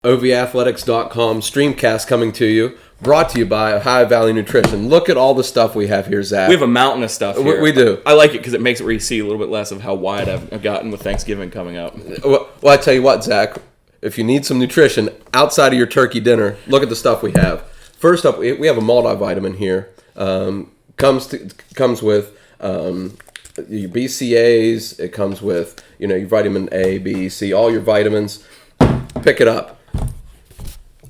OVAthletics.com STREAMcast coming to you, brought to you by Ohio Valley Nutrition. Look at all the stuff we have here, Zach. We have a mountain of stuff here. We do. I like it because it makes it where you see a little bit less of how wide I've gotten with Thanksgiving coming up. Well, I tell you what, Zach, if you need some nutrition outside of your turkey dinner, look at the stuff we have. First up, we have a multivitamin here. Comes with your BCAAs. It comes with your vitamin A, B, C, all your vitamins. Pick it up.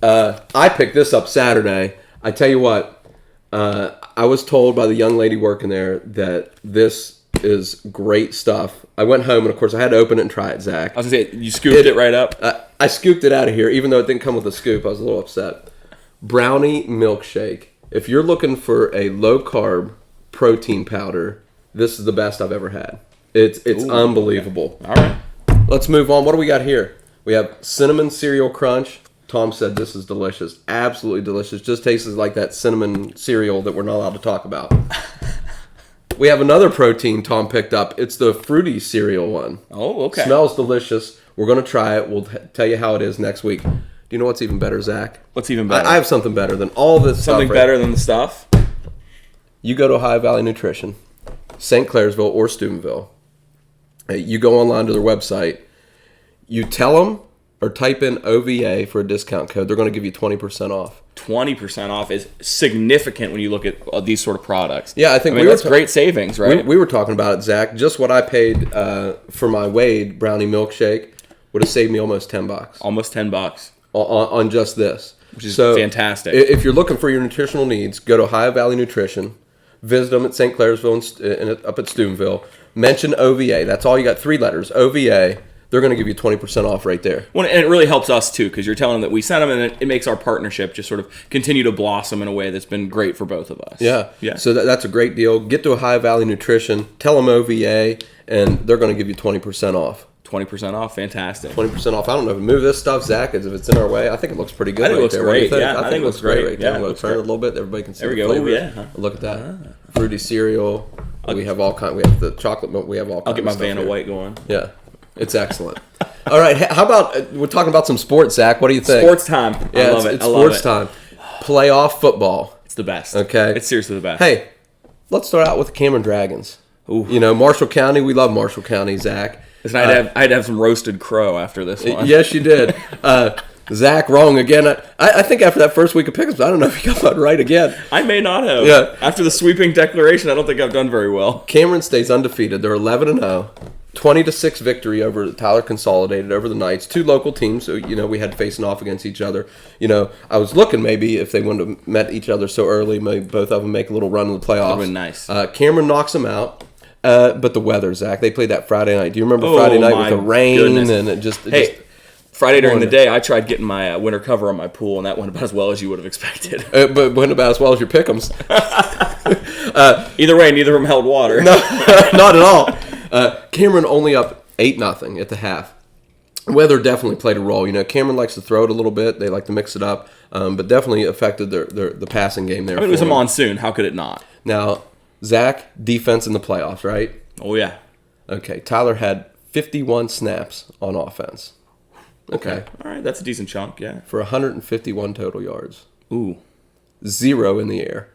I picked this up Saturday. I tell you what, I was told by the young lady working there that this is great stuff. I went home, and of course, I had to open it and try it, Zach. I was going to say, you scooped it right up? I scooped it out of here, even though it didn't come with a scoop. I was a little upset. Brownie milkshake. If you're looking for a low-carb protein powder, this is the best I've ever had. It's unbelievable. Okay. All right. Let's move on. What do we got here? We have cinnamon cereal crunch. Tom said this is delicious. Absolutely delicious. Just tastes like that cinnamon cereal that we're not allowed to talk about. We have another protein Tom picked up. It's the fruity cereal one. Oh, okay. Smells delicious. We're going to try it. We'll tell you how it is next week. Do you know what's even better, Zach? What's even better? I have something better than all this Something stuff. Better than the stuff? You go to Ohio Valley Nutrition, St. Clairsville or Steubenville. You go online to their website. You tell them or type in OVA for a discount code. They're going to give you 20% off. 20% off is significant when you look at these sort of products. Yeah, I think that's great savings, right? We were talking about it, Zach. Just what I paid for my Wade brownie milkshake would have saved me almost $10. Almost $10 on just this, which is fantastic. If you're looking for your nutritional needs, go to Ohio Valley Nutrition. Visit them at St. Clairsville and up at Steubenville. Mention OVA. That's all you got. 3 letters. OVA. They're going to give you 20% off right there. Well, and it really helps us, too, because you're telling them that we sent them, and it makes our partnership just sort of continue to blossom in a way that's been great for both of us. Yeah. So that's a great deal. Get to Ohio Valley Nutrition. Tell them OVA, and they're going to give you 20% off. 20% off. Fantastic. 20% off. I don't know if we move this stuff, Zach, as if it's in our way. I think it looks pretty good. I think it looks there. great. What Yeah, I think it looks great right there. Yeah, We'll turn it a little bit. Everybody can see there the we go. flavors. Yeah. Look at that. Fruity cereal. We have all kind. We have the chocolate milk. We have all kinds I'll get my of stuff Vanna here. White going. Yeah. It's excellent. All right. How about we're talking about some sports, Zach? What do you think? Sports time. Yeah, I love it. It's sports time. Playoff football. It's the best. Okay. It's seriously the best. Hey, let's start out with the Cameron Dragons. Ooh. Marshall County. We love Marshall County, Zach. I had to have some roasted crow after this one. Yes, you did. Zach, wrong again. I think after that first week of pickups, I don't know if you got that right again. I may not have. Yeah. After the sweeping declaration, I don't think I've done very well. Cameron stays undefeated. They're 11-0. 20-6 victory over Tyler Consolidated over the Knights. 2 local teams, so we had facing off against each other. I was looking maybe if they wouldn't have met each other so early, maybe both of them make a little run in the playoffs. That would have been nice. Cameron knocks them out. But the weather, Zach, they played that Friday night. Do you remember Friday night with the rain goodness. and it just? Friday during the day, I tried getting my winter cover on my pool, and that went about as well as you would have expected. But went about as well as your pick'ems. Either way, neither of them held water. No, not at all. Cameron only up 8-0 at the half. Weather definitely played a role. Cameron likes to throw it a little bit. They like to mix it up, but definitely affected the passing game there. It was a monsoon. How could it not? Now, Zach, defense in the playoffs, right? Oh, yeah. Okay, Tyler had 51 snaps on offense. Okay. All right, that's a decent chunk, yeah. For 151 total yards. Ooh. 0 in the air.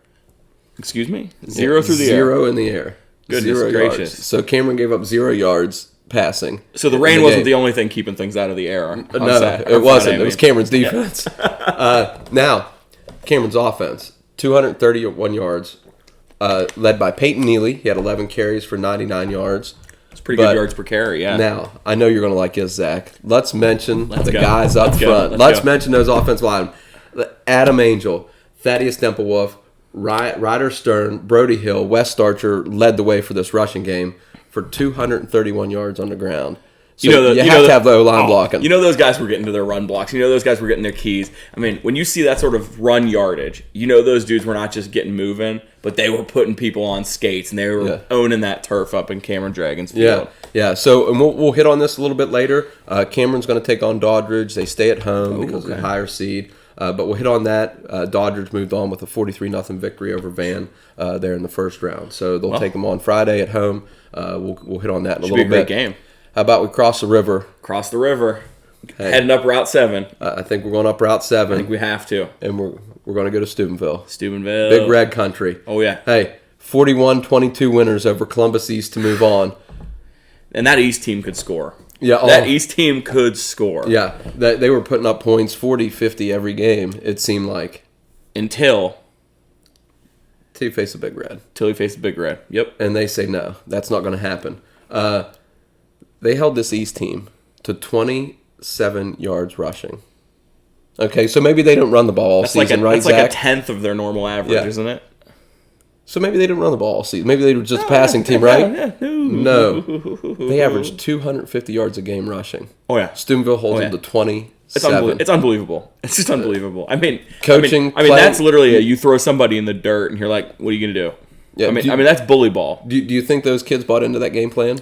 Excuse me? 0 through the air? 0 in the air. Goodness 0 gracious. yards. So Cameron gave up 0 yards passing. So the rain wasn't the only thing keeping things out of the air on Saturday. It wasn't. It was Cameron's defense. Yeah. Now, Cameron's offense. 231 yards. Led by Peyton Neely. He had 11 carries for 99 yards. It's pretty good yards per carry, yeah. Now, I know you're going to like this, Zach. Let's mention the guys up Let's front. go. Let's mention those offensive linemen. Adam Angel, Thaddeus Demplewolf, Ryder Stern, Brody Hill, Wes Starcher led the way for this rushing game for 231 yards on the ground. So you have to have the O-line blocking. Those guys were getting to their run blocks. Those guys were getting their keys. I mean, when you see that sort of run yardage, those dudes were not just getting moving, but they were putting people on skates, and they were owning that turf up in Cameron Dragons field. Yeah. So and we'll hit on this a little bit later. Cameron's going to take on Doddridge. They stay at home because of the higher seed. But we'll hit on that. Doddridge moved on with a 43-0 victory over Van there in the first round. So they'll take them on Friday at home. We'll hit on that in a little bit. Should be a great game. How about we cross the river? Cross the river. Hey, heading up Route 7. I think we're going up Route 7. I think we have to. And we're going to go to Steubenville. Big Red country. Oh, yeah. Hey, 41-22 winners over Columbus East to move on. And that East team could score. Yeah, that East team could score. Yeah, they were putting up points 40, 50 every game, it seemed like. Until you face a Big Red. Till you face a Big Red. Yep. And they say, no, that's not going to happen. They held this East team to 27 yards rushing. Okay, so maybe they didn't run the ball all season, right, That's Zach? like a tenth of their normal average, isn't it? So maybe they didn't run the ball all season. Maybe they were just a passing team, right? No. They averaged 250 yards a game rushing. Oh, yeah. Steubenville holds them to 27. It's unbelievable. It's just unbelievable. I mean, coaching. I mean that's literally you throw somebody in the dirt and you're like, what are you going to do? Yeah, I mean, that's bully ball. Do you think those kids bought into that game plan?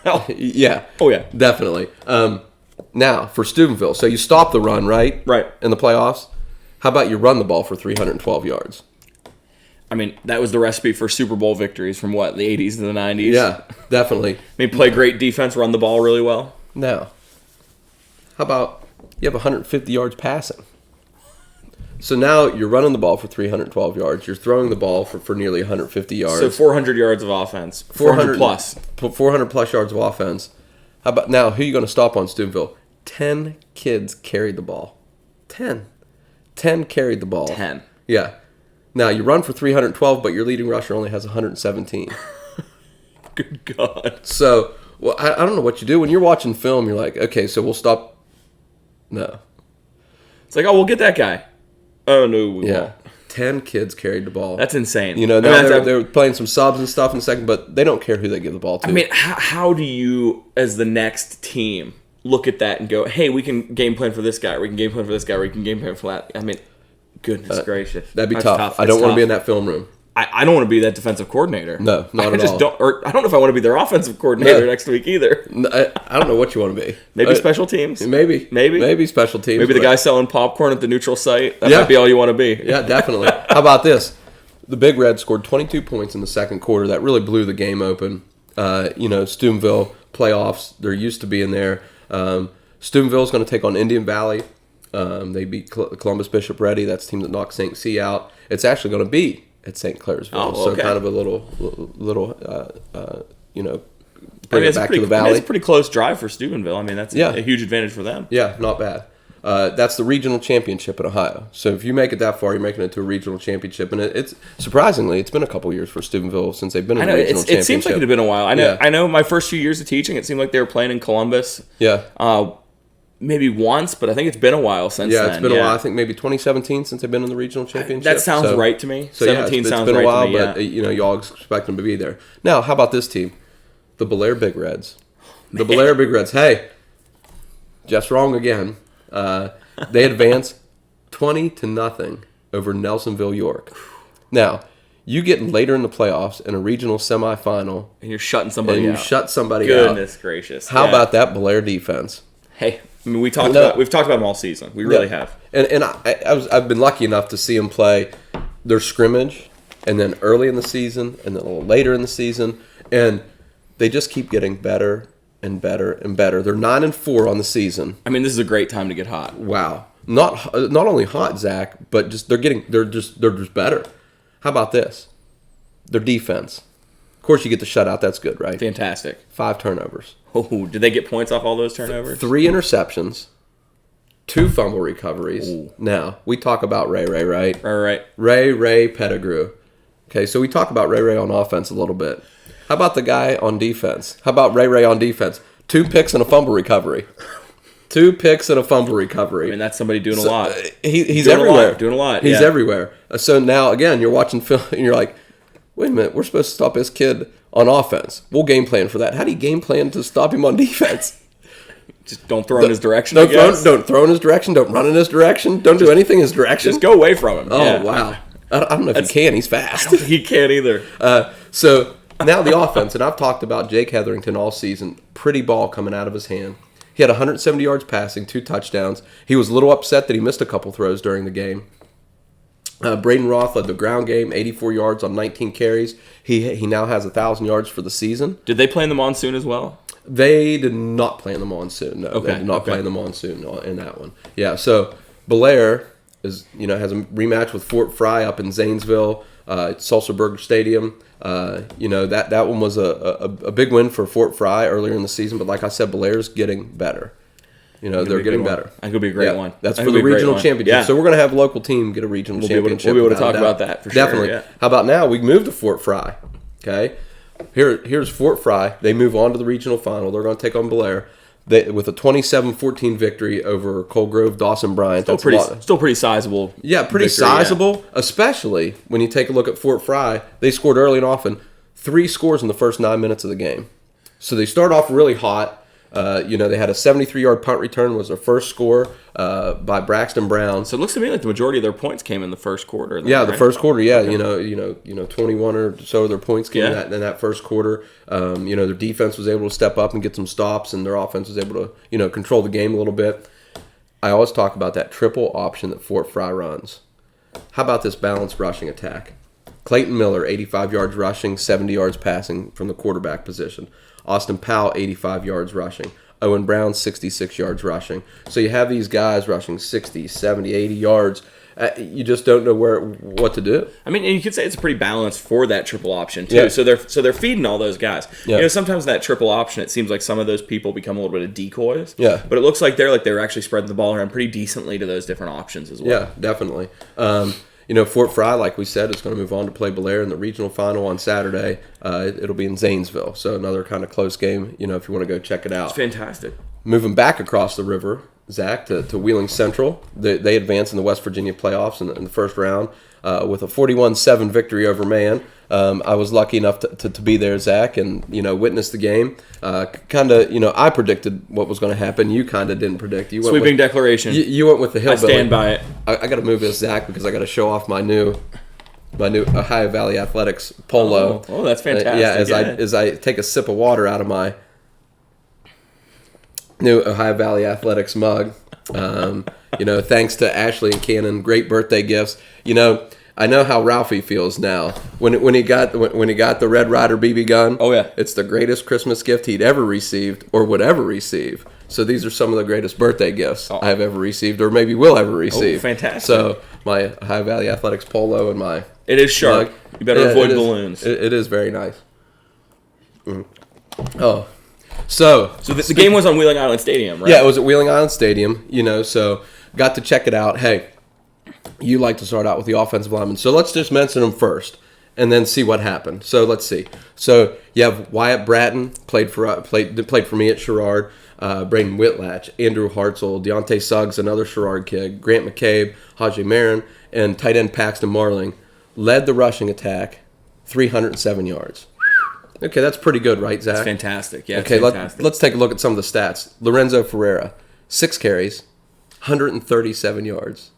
Hell. Yeah. Oh, yeah. Definitely. Now, for Steubenville, so you stop the run, right? Right. In the playoffs. How about you run the ball for 312 yards? I mean, that was the recipe for Super Bowl victories from what, the 80s to the 90s? Yeah, definitely. I mean, play great defense, run the ball really well. Now, how about you have 150 yards passing? So now you're running the ball for 312 yards. You're throwing the ball for nearly 150 yards. So 400 yards of offense. 400 plus. 400 plus yards of offense. How about now, who are you going to stop on Steubenville? 10 kids carried the ball. 10 carried the ball. 10. Yeah. Now, you run for 312, but your leading rusher only has 117. Good God. So, well, I don't know what you do. When you're watching film, you're like, okay, so we'll stop. No. It's like, oh, we'll get that guy. Oh, no, we won't. 10 kids carried the ball. That's insane. You know, now they're playing some subs and stuff in a second, but they don't care who they give the ball to. I mean, how do you, as the next team, look at that and go, hey, we can game plan for this guy, or we can game plan for this guy, or we can game plan for that? I mean, goodness gracious. That'd be tough. I don't want to be in that film room. I don't want to be that defensive coordinator. No, not at all. I don't know if I want to be their offensive coordinator next week either. No, I don't know what you want to be. Maybe special teams. Maybe special teams. Maybe the guy selling popcorn at the neutral site. That might be all you want to be. Yeah, definitely. How about this? The Big Red scored 22 points in the second quarter. That really blew the game open. Steubenville playoffs, they're used to being there. Steubenville's going to take on Indian Valley. They beat Columbus Bishop Ready. That's the team that knocked St. C out. It's actually going to be at St. Clairsville. So kind of a little bring it back to the Valley. It's a pretty close drive for Steubenville. I mean, that's a huge advantage for them. Yeah, not bad. That's the regional championship in Ohio. So if you make it that far, you're making it to a regional championship. And it's surprisingly, it's been a couple years for Steubenville since they've been in a regional championship. It seems like it had been a while. I know my first few years of teaching, it seemed like they were playing in Columbus. Yeah. Maybe once, but I think it's been a while since then. Yeah, it's been a while. I think maybe 2017 since they've been in the regional championship. That sounds right to me. 17 sounds right to me. It's been a while, but you all expect them to be there. Now, how about this team? The Belair Big Reds. The Belair Big Reds. Hey, Jeff's wrong again. They advance 20-0 over Nelsonville, York. Now, you get later in the playoffs in a regional semifinal, and you're shutting somebody out. Goodness gracious! How about that Belair defense? Hey, I mean, we've talked about them all season. We really have. And I've been lucky enough to see them play their scrimmage, and then early in the season, and then a little later in the season, and they just keep getting better and better and better. They're 9-4 on the season. I mean, this is a great time to get hot. Wow, not only hot, Zach, but just they're just better. How about this? Their defense. Of course, you get the shutout. That's good, right? Fantastic. 5 turnovers. Oh, did they get points off all those turnovers? 3 interceptions, 2 fumble recoveries. Ooh. Now, we talk about Ray, right? Right. Ray Pettigrew. Okay, so we talk about Ray on offense a little bit. How about the guy on defense? How about Ray on defense? 2 picks and a fumble recovery. 2 picks and a fumble recovery. I mean, that's somebody doing a lot. He's everywhere. Doing a lot. He's everywhere. So now, again, you're watching film and you're like, wait a minute, we're supposed to stop this kid on offense. We'll game plan for that. How do you game plan to stop him on defense? Just don't throw in his direction, Don't throw in his direction. Don't run in his direction. Don't do anything in his direction. Just go away from him. Oh, wow. I don't know if he can. He's fast. I don't think he can either. So now the offense, and I've talked about Jake Hetherington all season. Pretty ball coming out of his hand. He had 170 yards passing, 2 touchdowns. He was a little upset that he missed a couple throws during the game. Braden Roth led the ground game, 84 yards on 19 carries. He now has 1,000 yards for the season. Did they play in the monsoon as well? They did not play in the monsoon. No, they did not play in the monsoon in that one. Yeah, so Belair has a rematch with Fort Fry up in Zanesville, Salzburg Stadium. That one was a big win for Fort Fry earlier in the season, but like I said, Belair's getting better. They're getting better. That could be a great one. That's for the regional championship. Yeah. So we're going to have a local team get a regional championship. We'll be able to talk about that for sure. Definitely. Yeah. How about now? We move to Fort Fry. Okay. Here's Fort Fry. They move on to the regional final. They're going to take on Belair with a 27-14 victory over Coal Grove Dawson Bryant. Still pretty sizable. Yeah, pretty sizable, especially when you take a look at Fort Fry. They scored early and often 3 scores in the first 9 minutes of the game. So they start off really hot. They had a 73-yard punt return was their first score by Braxton Brown. So it looks to me like the majority of their points came in the first quarter. Then, right? The first quarter. Yeah, okay. 21 or so of their points came in that first quarter. Their defense was able to step up and get some stops, and their offense was able to control the game a little bit. I always talk about that triple option that Fort Fry runs. How about this balanced rushing attack? Clayton Miller, 85 yards rushing, 70 yards passing from the quarterback position. Austin Powell, 85 yards rushing. Owen Brown, 66 yards rushing. So you have these guys rushing 60, 70, 80 yards. You just don't know what to do. I mean, and you could say it's pretty balanced for that triple option too. Yeah. So they're feeding all those guys. Yeah. Sometimes that triple option, it seems like some of those people become a little bit of decoys. Yeah. But it looks like they're actually spreading the ball around pretty decently to those different options as well. Yeah, definitely. Fort Fry, like we said, is going to move on to play Belair in the regional final on Saturday. It'll be in Zanesville, so another kind of close game, if you want to go check it out. It's fantastic. Moving back across the river, Zach, to Wheeling Central. They advance in the West Virginia playoffs in the first round with a 41-7 victory over Man. I was lucky enough to be there, Zach, and witness the game. I predicted what was going to happen. You kind of didn't predict. You went Sweeping declaration. You went with the hillbilly. I stand by it. I got to move this, Zach, because I got to show off my new Ohio Valley Athletics polo. Oh, that's fantastic. As I take a sip of water out of my new Ohio Valley Athletics mug. Thanks to Ashley and Cannon, great birthday gifts. I know how Ralphie feels now when he got the Red Ryder BB gun. Oh yeah, it's the greatest Christmas gift he'd ever received or would ever receive. So these are some of the greatest birthday gifts I have ever received or maybe will ever receive. Oh, fantastic! So my Ohio Valley Athletics polo and my it is sharp. Mug. You better avoid balloons. It is very nice. Oh. So the game was on Wheeling Island Stadium, right? Yeah, it was at Wheeling Island Stadium, so got to check it out. Hey, you like to start out with the offensive linemen. So let's just mention them first and then see what happened. So let's see. So you have Wyatt Bratton, played for me at Sherrard, Braden Whitlatch, Andrew Hartzell, Deontay Suggs, another Sherrard kid, Grant McCabe, Haji Marin, and tight end Paxton Marling led the rushing attack, 307 yards. Okay, that's pretty good, right, Zach? That's fantastic. Yeah, okay, let's take a look at some of the stats. Lorenzo Ferreira, 6 carries, 137 yards.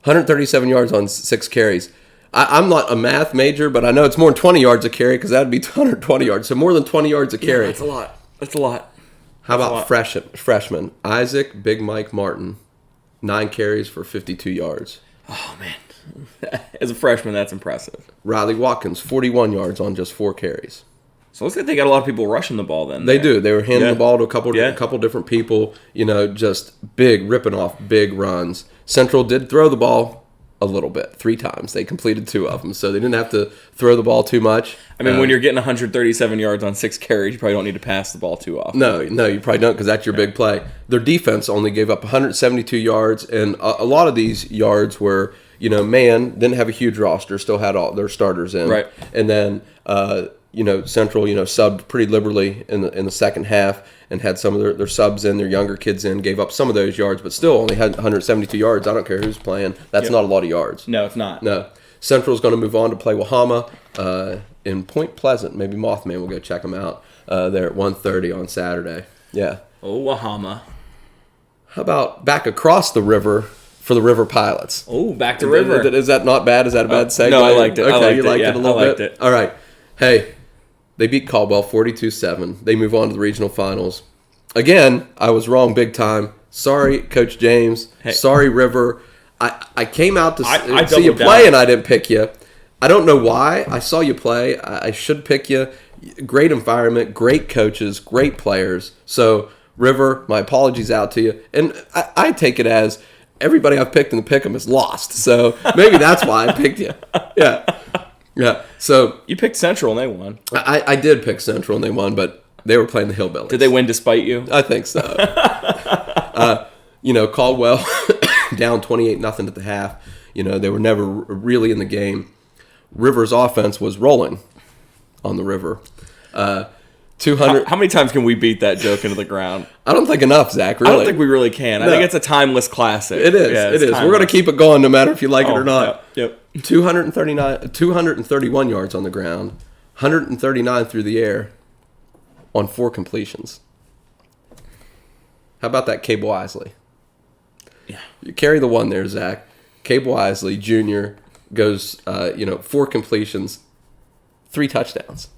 137 yards on 6 carries. I'm not a math major, but I know it's more than 20 yards a carry because that would be 120 yards. So more than 20 yards a carry. Yeah, that's a lot. How about freshman Isaac Big Mike Martin, 9 carries for 52 yards. Oh, man. As a freshman, that's impressive. Riley Watkins, 41 yards on just 4 carries. So it looks like they got a lot of people rushing the ball then. They do. They were handing the ball to a couple different people, just ripping off big runs. Central did throw the ball a little bit, 3 times. They completed 2 of them, so they didn't have to throw the ball too much. I mean, when you're getting 137 yards on 6 carries, you probably don't need to pass the ball too often. No, you probably don't because that's your big play. Their defense only gave up 172 yards, and a lot of these yards were, Man didn't have a huge roster, still had all their starters in. Right. And then, Central, subbed pretty liberally in the second half and had some of their subs in, their younger kids in, gave up some of those yards, but still only had 172 yards. I don't care who's playing. That's not a lot of yards. No, it's not. No. Central's going to move on to play Wahama in Point Pleasant. Maybe Mothman will go check them out there at 1:30 on Saturday. Yeah. Oh, Wahama. How about back across the river for the River Pilots? Oh, back to river. Is that not bad? Is that a bad segue? No, I liked it. Okay, you liked it a little bit? It. All right. Hey, they beat Caldwell 42-7. They move on to the regional finals. Again, I was wrong big time. Sorry, Coach James. Hey. Sorry, River. I came out to see you play and I didn't pick you. I don't know why. I saw you play. I should pick you. great environment, great coaches, great players. So, River, my apologies out to you. And I take it as everybody I've picked in the pick'em has lost. So, maybe that's why I picked you. Yeah. Yeah. So, you picked Central and they won. I did pick Central and they won, but they were playing the Hillbillies. Did they win despite you? I think so. Caldwell down 28-0 at the half. They were never really in the game. River's offense was rolling on the River. 200. How many times can we beat that joke into the ground? I don't think enough, Zach. Really, I don't think we really can. No. I think it's a timeless classic. It is. Yeah, it is. We're going to keep it going no matter if you like it or not. Yep. 231 yards on the ground, 139 through the air, on 4 completions. How about that, Cable Isley? Yeah. You carry the one there, Zach. Cable Isley Jr. goes, 4 completions, 3 touchdowns.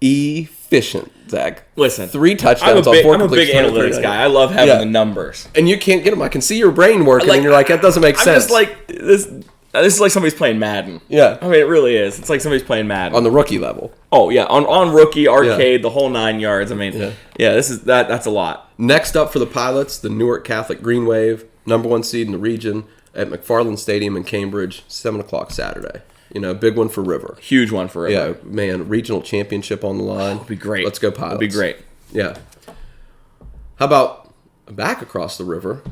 Efficient, Zach. Listen, 3 touchdowns on 4 completions. I'm a big analytics guy. I love having the numbers. And you can't get them. I can see your brain working, and you're like, that doesn't make sense. I'm just like, this is like somebody's playing Madden. Yeah. I mean, it really is. It's like somebody's playing Madden. On the rookie level. Oh, yeah. On rookie, arcade, the whole 9 yards. I mean, that's a lot. Next up for the Pilots, the Newark Catholic Green Wave, #1 seed in the region at McFarland Stadium in Cambridge, 7 o'clock Saturday. Big one for River. Huge one for River. Yeah, man, regional championship on the line. It'd be great. Let's go Pilots. It'd be great. Yeah. How about back across the river?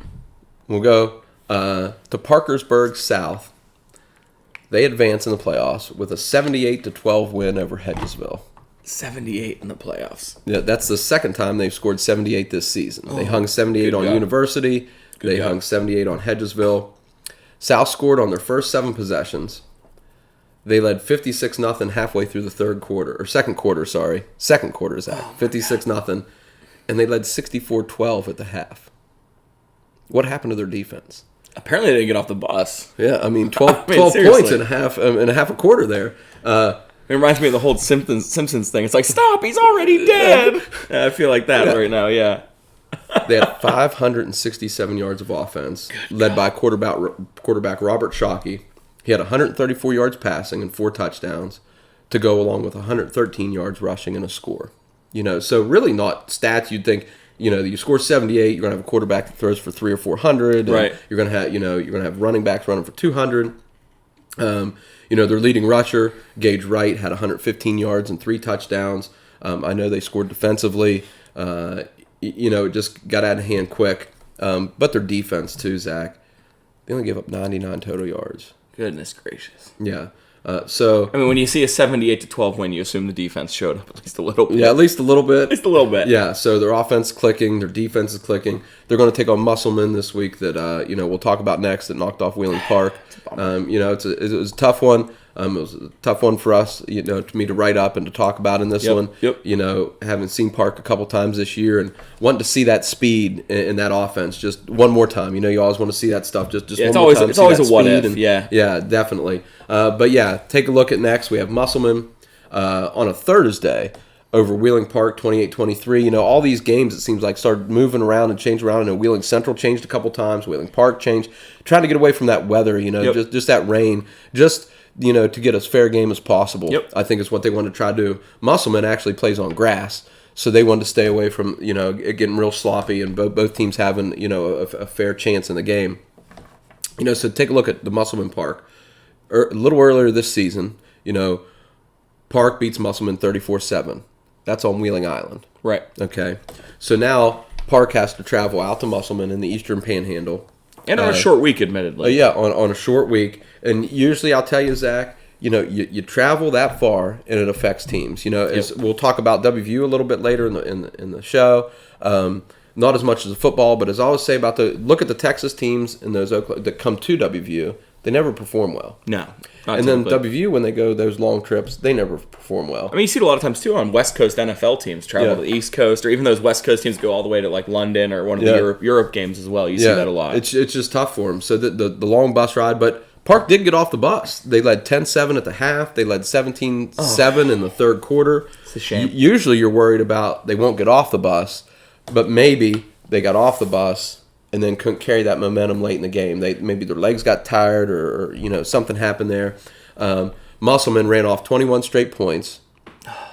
We'll go to Parkersburg South. They advance in the playoffs with a 78-12 win over Hedgesville. 78 in the playoffs. Yeah, that's the second time they've scored 78 this season. They hung 78 on University. They hung 78 on Hedgesville. South scored on their first 7 possessions. They led 56-0 halfway through the second quarter, Zach. 56-0. And they led 64-12 at the half. What happened to their defense? Apparently they didn't get off the bus. Yeah, I mean, 12 points in a half a quarter there. It reminds me of the whole Simpsons thing. It's like, stop, he's already dead. I feel like that right now, yeah. They had 567 yards of offense, led by quarterback Robert Shockey. He had 134 yards passing and 4 touchdowns to go along with 113 yards rushing and a score. So really not stats you'd think, you score 78, you're going to have a quarterback that throws for 300 or 400. Right. You're going to have, you're going to have running backs running for 200. Their leading rusher, Gage Wright, had 115 yards and 3 touchdowns. I know they scored defensively. It just got out of hand quick. But their defense too, Zach. They only gave up 99 total yards. Goodness gracious. Yeah. When you see a 78-12 win, you assume the defense showed up at least a little bit. Yeah, at least a little bit. At least a little bit. Yeah, so their offense clicking, their defense is clicking. They're going to take on Musselman this week that, we'll talk about next that knocked off Wheeling Park. It was a tough one. It was a tough one for us, to me to write up and to talk about in this one. Yep. Having seen Park a couple times this year and wanting to see that speed in that offense just one more time. You always want to see that stuff just one more time. It's always a what if, yeah. Yeah, definitely. But yeah, take a look at next. We have Musselman on a Thursday over Wheeling Park, 28-23. All these games, it seems like, started moving around and changed around. Wheeling Central changed a couple times. Wheeling Park changed. Trying to get away from that weather, just that rain. Just... to get as fair game as possible. Yep. I think is what they want to try to do. Musselman actually plays on grass, so they wanted to stay away from, it getting real sloppy and both teams having, a fair chance in the game. So take a look at the Musselman Park. A little earlier this season, Park beats Musselman 34-7. That's on Wheeling Island. Right. Okay. So now Park has to travel out to Musselman in the Eastern Panhandle. And on a short week, admittedly. On a short week. And usually I'll tell you, Zach, you travel that far and it affects teams. We'll talk about WVU a little bit later in the show. Not as much as the football, but as I always say about look at the Texas teams and those that come to WVU, they never perform well. No. And then WVU, when they go those long trips, they never perform well. I mean, you see it a lot of times, too, on West Coast NFL teams travel to the East Coast, or even those West Coast teams go all the way to, like, London or one of the Europe games as well. You see that a lot. It's just tough for them. So the long bus ride, but Park did get off the bus. They led 10-7 at the half. They led 17-7 in the third quarter. It's a shame. Usually you're worried about they won't get off the bus, but maybe they got off the bus and then couldn't carry that momentum late in the game. Maybe their legs got tired or something happened there. Musselman ran off 21 straight points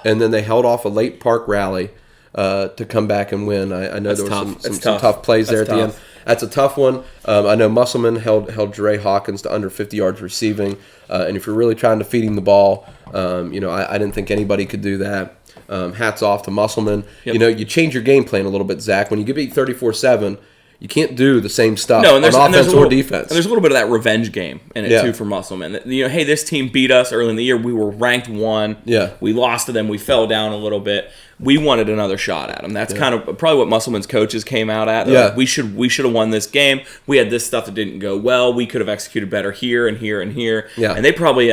and then they held off a late Park rally to come back and win. I know there were some tough plays there at the end. That's a tough one. I know Musselman held Jere Hawkins to under 50 yards receiving. And if you're really trying to feed him the ball, I didn't think anybody could do that. Hats off to Musselman. Yep. You change your game plan a little bit, Zach. When you get beat 34-7, you can't do the same stuff on offense or defense. And there's a little bit of that revenge game in it, too, for Musselman. Hey, this team beat us early in the year. We were ranked 1. Yeah. We lost to them. We fell down a little bit. We wanted another shot at them. That's kind of probably what Musselman's coaches came out at. Like, we should have won this game. We had this stuff that didn't go well. We could have executed better here and here and here. Yeah. And they probably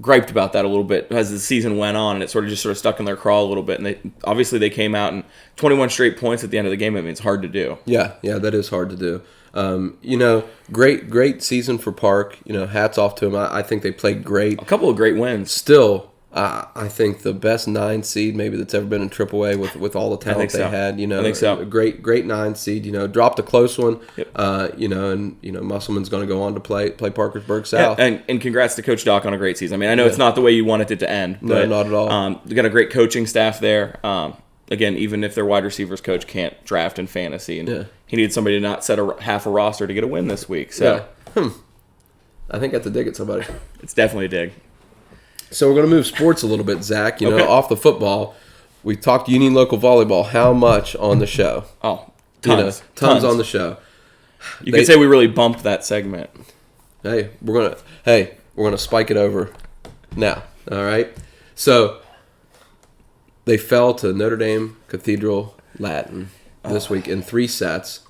griped about that a little bit as the season went on, and it sort of stuck in their craw a little bit. And they came out and 21 straight points at the end of the game. I mean, it's hard to do. Yeah, that is hard to do. Great season for Park. Hats off to them. I think they played great. A couple of great wins. Still, I think the best 9 seed maybe that's ever been in AAA with all the talent they had. I think so. A great 9 seed. Dropped a close one. Yep. And Musselman's going to go on to play Parkersburg South. Yeah, and congrats to Coach Doc on a great season. I mean, I know it's not the way you wanted it to end. But, no, not at all. They got a great coaching staff there. Again, even if their wide receivers coach can't draft in fantasy, and he needed somebody to not set half a roster to get a win this week. So, I think I have to dig at somebody. It's definitely a dig. So we're going to move sports a little bit, Zach. Off the football, we talked Union Local Volleyball. How much on the show? Oh, tons. Tons on the show. You could say we really bumped that segment. Hey, we're gonna spike it over now. All right. So they fell to Notre Dame Cathedral Latin this week in 3 sets.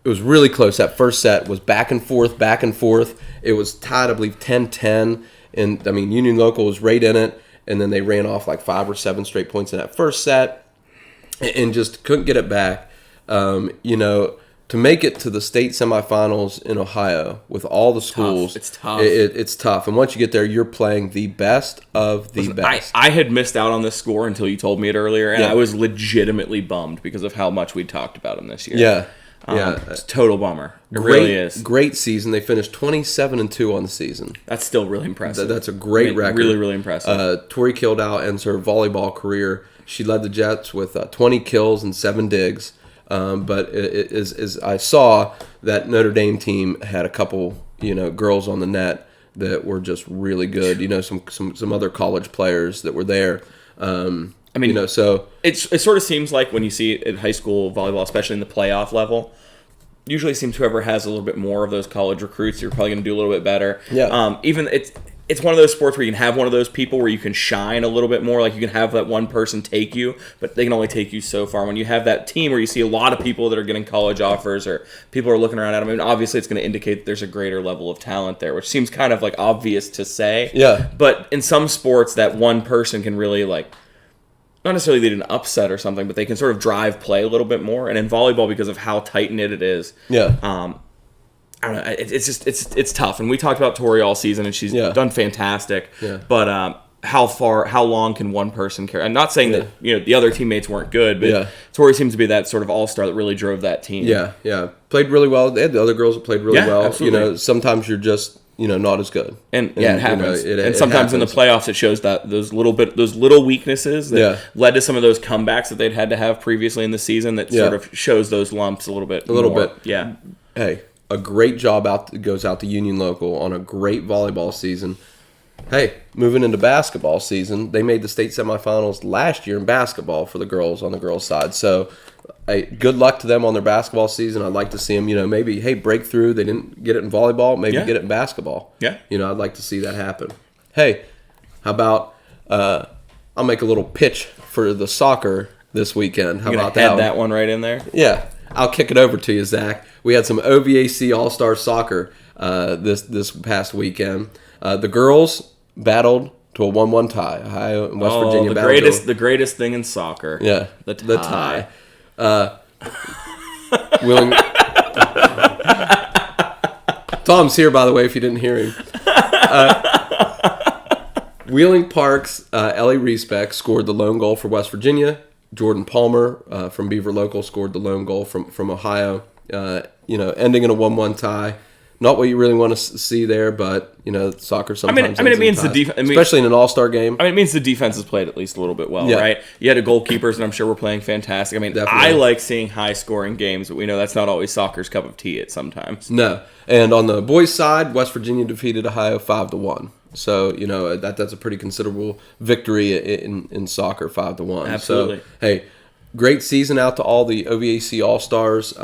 It was really close. That first set was back and forth. It was tied, I believe, 10-10. And, Union Local was right in it. And then they ran off like 5 or 7 straight points in that first set and just couldn't get it back. To make it to the state semifinals in Ohio with all the schools, it's tough. It's tough. And once you get there, you're playing the best of the best. I had missed out on this score until you told me it earlier, and I was legitimately bummed because of how much we talked about them this year. Yeah. It's a total bummer. It really is. Great season. They finished 27-2 on the season. That's still really impressive. That's a great record. Really, really impressive. Tori Kildow ends her volleyball career. She led the Jets with 20 kills and 7 digs. But as I saw, that Notre Dame team had a couple, girls on the net that were just really good. Some other college players that were there. So it sort of seems like when you see it in high school volleyball, especially in the playoff level, usually seems whoever has a little bit more of those college recruits, you're probably going to do a little bit better. Yeah. Even it's one of those sports where you can have one of those people where you can shine a little bit more. Like you can have that one person take you, but they can only take you so far. When you have that team where you see a lot of people that are getting college offers or people are looking around at them, obviously it's going to indicate that there's a greater level of talent there, which seems kind of like obvious to say. Yeah. But in some sports, that one person can really not necessarily lead an upset or something, but they can sort of drive play a little bit more. And in volleyball, because of how tight-knit it is, I don't know. It's tough. And we talked about Tori all season, and she's done fantastic. Yeah. But how long can one person carry? I'm not saying that the other teammates weren't good, but Tori seems to be that sort of all-star that really drove that team. Yeah. Played really well. They had the other girls that played really well. Absolutely. Sometimes you're just not as good. And it happens. It sometimes happens. in the playoffs, it shows that those little weaknesses that led to some of those comebacks that they'd had to have previously in the season. That sort of shows those lumps a little bit. Yeah. Hey, a great job goes out to Union Local on a great volleyball season. Hey, moving into basketball season, they made the state semifinals last year in basketball for the girls on the girls' side. So, good luck to them on their basketball season. I'd like to see them, maybe, break through. They didn't get it in volleyball, maybe get it in basketball. Yeah. I'd like to see that happen. Hey, how about I'll make a little pitch for the soccer this weekend. How about that? That one right in there? Yeah. I'll kick it over to you, Zach. We had some OVAC All-Star Soccer this past weekend. The girls battled to a 1-1 tie. Ohio and West Virginia battled. The greatest thing in soccer. Yeah, the tie. Tom's here, by the way, if you didn't hear him. Wheeling Park's Ellie Reesbeck scored the lone goal for West Virginia. Jordan Palmer from Beaver Local scored the lone goal from Ohio. Ending in a 1-1 tie. Not what you really want to see there, but soccer sometimes. I mean, it means the defense, especially in an all-star game. I mean, it means the defense is played at least a little bit well, right? You had a goalkeepers, and I'm sure we're playing fantastic. I mean, definitely. I like seeing high-scoring games, but we know that's not always soccer's cup of tea at sometimes. No, and on the boys' side, West Virginia defeated Ohio 5-1. So that's a pretty considerable victory in soccer, 5-1. Absolutely. So hey, great season out to all the OVAC All-Stars.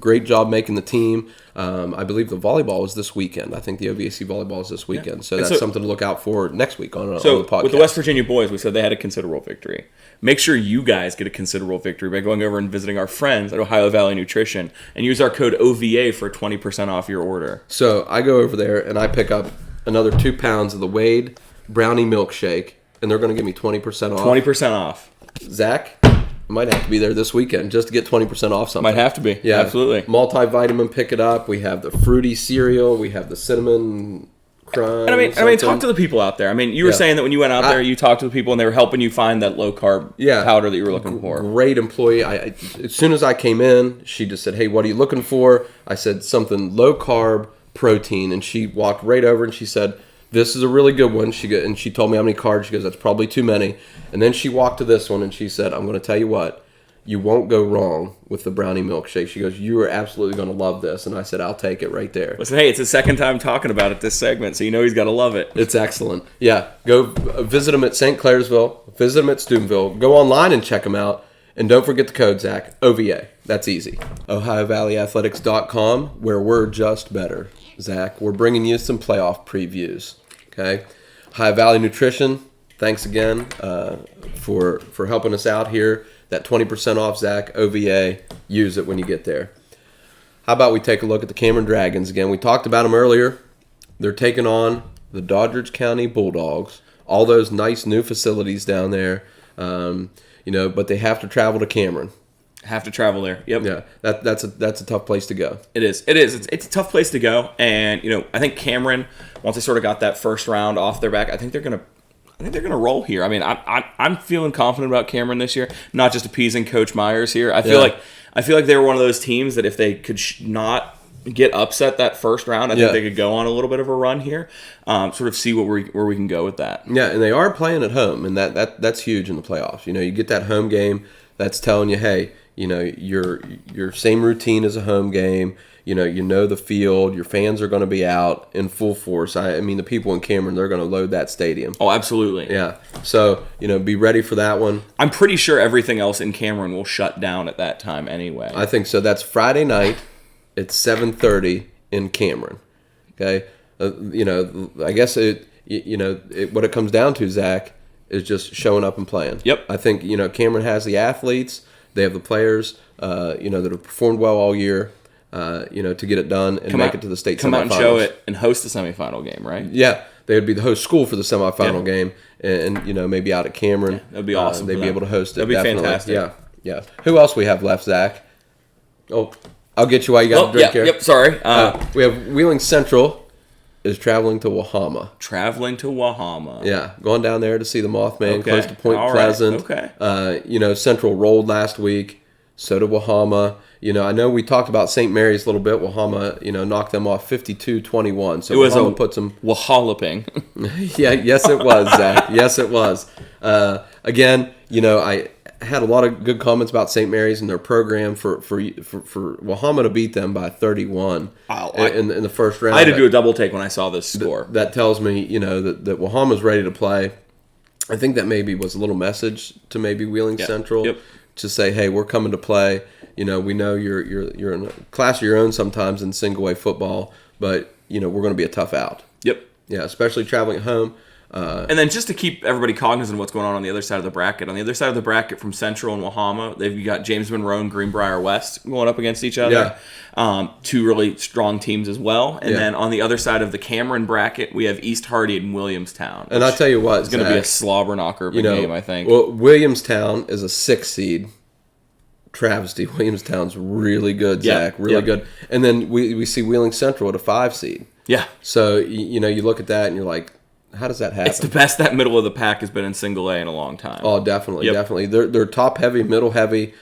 Great job making the team. I believe the volleyball was this weekend. I think the OVAC volleyball is this weekend. Yeah. So that's something to look out for next week on the podcast. With the West Virginia boys, we said they had a considerable victory. Make sure you guys get a considerable victory by going over and visiting our friends at Ohio Valley Nutrition and use our code OVA for 20% off your order. So I go over there and I pick up another 2 pounds of the Wade Brownie Milkshake, and they're going to give me 20% off. 20% off. Zach, I might have to be there this weekend just to get 20% off something. Might have to be. Yeah, absolutely. Multivitamin, pick it up. We have the fruity cereal. We have the cinnamon crunch. And I mean, talk to the people out there. I mean, you were saying that when you went out there, you talked to the people and they were helping you find that low carb powder that you were looking for. Great employee. As soon as I came in, she just said, "Hey, what are you looking for?" I said something low carb protein, and she walked right over and she said, "This is a really good one." And she told me how many carbs. She goes, "That's probably too many." And then she walked to this one and she said, "I'm going to tell you what, you won't go wrong with the brownie milkshake." She goes, "You are absolutely going to love this." And I said, "I'll take it right there." Listen, hey, it's the second time talking about it this segment, so you know he's got to love it. It's excellent. Yeah, go visit him at St. Clairsville, visit him at Steubenville, go online and check him out. And don't forget the code, Zach, OVA. That's easy. OhioValleyAthletics.com, where we're just better. Zach, we're bringing you some playoff previews. Okay, Ohio Valley Nutrition. Thanks again for helping us out here. That 20% off, Zach, OVA. Use it when you get there. How about we take a look at the Cameron Dragons again? We talked about them earlier. They're taking on the Doddridge County Bulldogs. All those nice new facilities down there. But they have to travel to Cameron. Have to travel there. Yep. Yeah. That's a tough place to go. It is. It's a tough place to go. And I think Cameron, once they sort of got that first round off their back, I think they're gonna roll here. I mean, I'm feeling confident about Cameron this year. Not just appeasing Coach Myers here. I feel like they were one of those teams that if they could not get upset that first round, I think they could go on a little bit of a run here. Sort of see where we can go with that. Yeah, and they are playing at home, and that's huge in the playoffs. You get that home game that's telling you, hey, your same routine as a home game. You know the field. Your fans are going to be out in full force. I mean, the people in Cameron, they're going to load that stadium. Oh, absolutely. Yeah. So, be ready for that one. I'm pretty sure everything else in Cameron will shut down at that time anyway. I think so. That's Friday night. It's 7:30 in Cameron. Okay. I guess what it comes down to, Zach, is just showing up and playing. Yep. I think Cameron has the athletes. They have the players. That have performed well all year. To get it done and make it to the state semifinals. Come out and show it and host the semifinal game, right? Yeah, they would be the host school for the semifinal game, and maybe out at Cameron. Yeah, that'd be awesome. They'd be able to host it. That'd be fantastic. Yeah. Who else we have left, Zach? Oh, I'll get you while you got a drink here. Yep. Sorry. We have Wheeling Central is traveling to Wahama. Yeah, going down there to see the Mothman, close to Point Pleasant. Okay. Central rolled last week. So did Wahama. I know we talked about St. Mary's a little bit. Wahama, knocked them off 52-21. So Wahama puts them walloping. Yeah, yes it was, Zach. Yes it was. Again, I had a lot of good comments about St. Mary's and their program for Wahama to beat them by 31 in the first round. I had to do a double take when I saw this score. That tells me, that Wahama's ready to play. I think that maybe was a little message to maybe Wheeling Central. Yep. To say, hey, we're coming to play. We know you're in a class of your own sometimes in single A football, but we're going to be a tough out. Yep. Yeah, especially traveling at home. And then just to keep everybody cognizant of what's going on the other side of the bracket. On the other side of the bracket from Central and Wahama, they've got James Monroe and Greenbrier West going up against each other. Yeah. Two really strong teams as well. And then on the other side of the Cameron bracket, we have East Hardy and Williamstown. And I'll tell you what, it's going to be a slobber knocker of a game, I think. Well, Williamstown is a 6 seed. Travesty. Williamstown's really good, Zach. Really good. And then we see Wheeling Central at a 5 seed. Yeah. So, you look at that and you're like, how does that happen? It's the best that middle of the pack has been in single A in a long time. Oh, definitely, definitely. They're top heavy, middle heavy,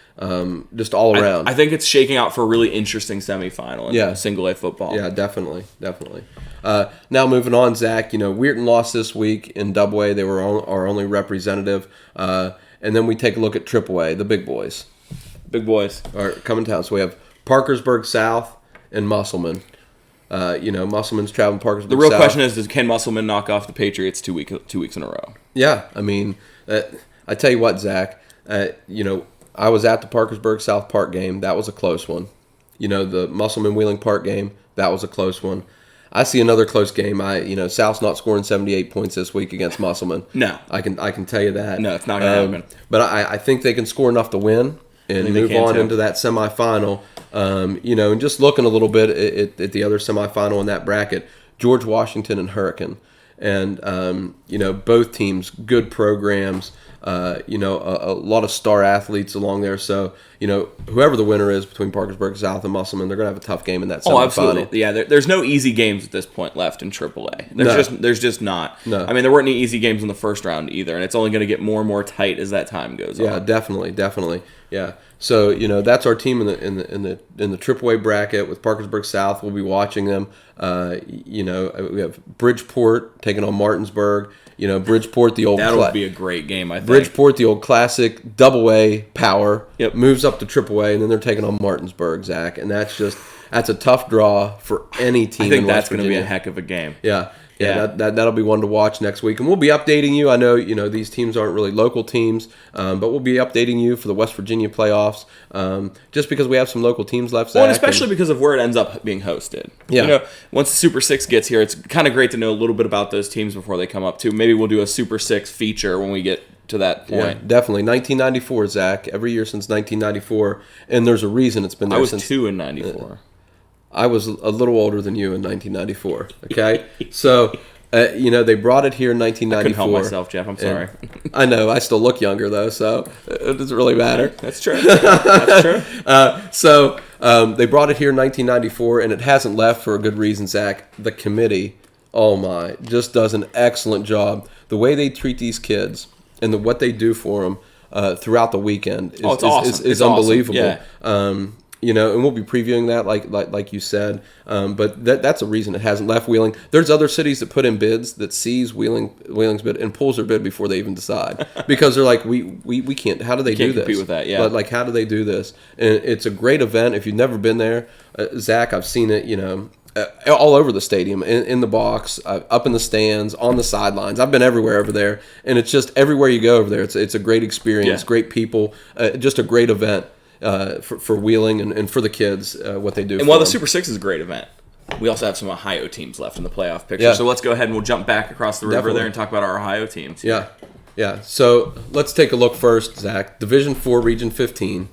just all around. I think it's shaking out for a really interesting semifinal in single A football. Yeah, definitely. Now moving on, Zach. Wheaton lost this week in Double A. They were our only representative. And then we take a look at Triple A, the big boys. Big boys are coming down. So we have Parkersburg South and Musselman. Musselman's traveling Parkersburg South. The real question is, can Musselman knock off the Patriots 2 weeks in a row? Yeah, I mean, I tell you what, Zach. I was at the Parkersburg South Park game. That was a close one. The Musselman Wheeling Park game. That was a close one. I see another close game. South's not scoring 78 points this week against Musselman. No, I can tell you that. No, it's not going to happen. But I think they can score enough to win and move on into that semifinal. And just looking a little bit at the other semifinal in that bracket, George Washington and Hurricane. And, both teams, good programs, a lot of star athletes along there. So, whoever the winner is between Parkersburg South and Musselman, they're going to have a tough game in that semifinal. Oh, absolutely. Yeah, there's no easy games at this point left in AAA. There's just not. No. I mean, there weren't any easy games in the first round either, and it's only going to get more and more tight as that time goes on. Yeah, definitely. Yeah. So, that's our team in the AAA bracket with Parkersburg South. We'll be watching them. We have Bridgeport taking on Martinsburg. Bridgeport, the old... That'll be a great game, I think. Bridgeport, the old classic double-A power, Yep. moves up to triple-A, and then they're taking on Martinsburg, Zach. And that's a tough draw for any team in West Virginia. I think that's going to be a heck of a game. Yeah. That'll be one to watch next week. And we'll be updating you. I know, these teams aren't really local teams, but we'll be updating you for the West Virginia playoffs, just because we have some local teams left, Zach. Well, and especially because of where it ends up being hosted. Yeah. Once the Super 6 gets here, it's kind of great to know a little bit about those teams before they come up, too. Maybe we'll do a Super 6 feature when we get to that point. Yeah, definitely. 1994, Zach. Every year since 1994. And there's a reason it's been there since... I was 2 in 94. I was a little older than you in 1994, okay? So, they brought it here in 1994. I couldn't help myself, Jeff. I'm sorry. I know. I still look younger, though, so it doesn't really matter. That's true. That's true. They brought it here in 1994, and it hasn't left for a good reason, Zach. The committee, oh my, just does an excellent job. The way they treat these kids and what they do for them throughout the weekend is unbelievable. Awesome. Yeah. And we'll be previewing that like you said. But that's a reason it hasn't left Wheeling. There's other cities that put in bids that sees Wheeling's bid and pulls their bid before they even decide. Because they're like, we can't, how do they do this? Compete with that, yeah. But how do they do this? And it's a great event. If you've never been there, Zach, I've seen it, all over the stadium, in the box, up in the stands, on the sidelines. I've been everywhere over there. And it's just everywhere you go over there. It's a great experience, great people, just a great event. For Wheeling and for the kids, what they do. And while the Super 6 is a great event, we also have some Ohio teams left in the playoff picture. Yeah. So let's go ahead and we'll jump back across the river there and talk about our Ohio teams. Yeah. So let's take a look first, Zach. Division 4, Region 15.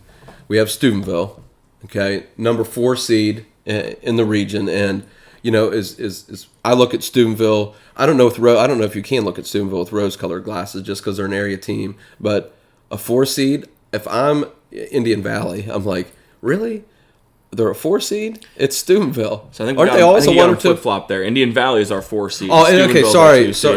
We have Steubenville, okay, number 4 seed in the region. And, is I look at Steubenville, I don't know if you can look at Steubenville with rose-colored glasses just because they're an area team, but a 4 seed, if I'm Indian Valley, I'm like, really? They're a 4 seed? It's Steubenville. So I think aren't they also one or two? Flip-flop there. Indian Valley is our 4 seed. Oh, okay.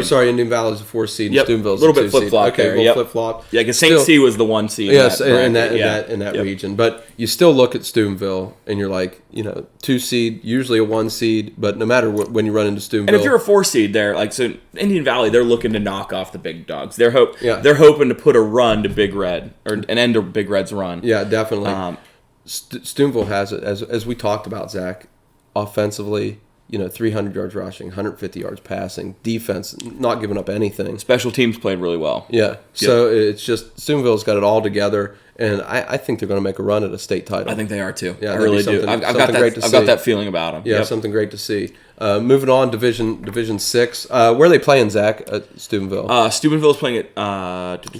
Sorry. Indian Valley is a 4 seed. Yep. Steubenville's a little a 2 bit flip-flop seed. Okay, there. little flip-flop. Yeah, because St. C was the 1 seed. Yes, in that region. But you still look at Steubenville, and you're like, 2 seed, usually a 1 seed. But no matter when you run into Steubenville, and if you're a 4 seed there, so Indian Valley, they're looking to knock off the big dogs. They're hoping to put a run to Big Red or an end to Big Red's run. Yeah, definitely. Steubenville has it, as we talked about, Zach, offensively, 300 yards rushing, 150 yards passing, defense, not giving up anything. Special teams played really well. Yeah. So it's just Steubenville's got it all together, and I think they're going to make a run at a state title. I think they are too. Yeah, I really do. I've got that feeling about them. Yeah, something great to see. Moving on, Division 6. Where are they playing, Zach? At Steubenville. Steubenville's playing at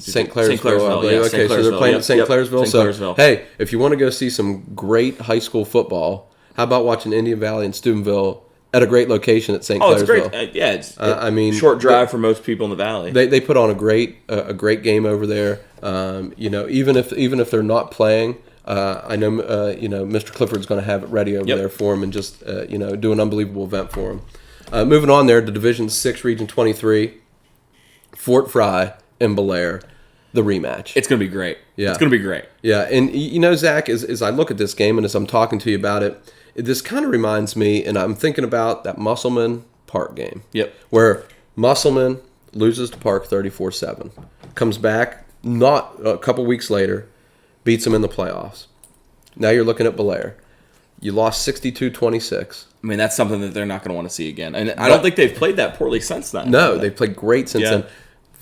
St. Clairsville. Yeah, okay, so they're playing at St. Clairsville. So, hey, if you want to go see some great high school football, how about watching Indian Valley and Steubenville at a great location at St. Clairsville? Oh, it's great. It's short drive for most people in the valley. They put on a great game over there. Even if they're not playing. I know, Mr. Clifford's going to have it ready over there for him and just, do an unbelievable event for him. Moving on there to Division 6, Region 23, Fort Fry and Belair, the rematch. It's going to be great. Yeah. It's going to be great. Yeah, and you know, Zach, as I look at this game and as I'm talking to you about it, this kind of reminds me, and I'm thinking about that Musselman Park game. Yep. Where Musselman loses to Park 34-7, comes back not a couple weeks later, beats them in the playoffs. Now you're looking at Belair. You lost 62-26. I mean, that's something that they're not going to want to see again. And I don't think they've played that poorly since then. No, they've played great since then.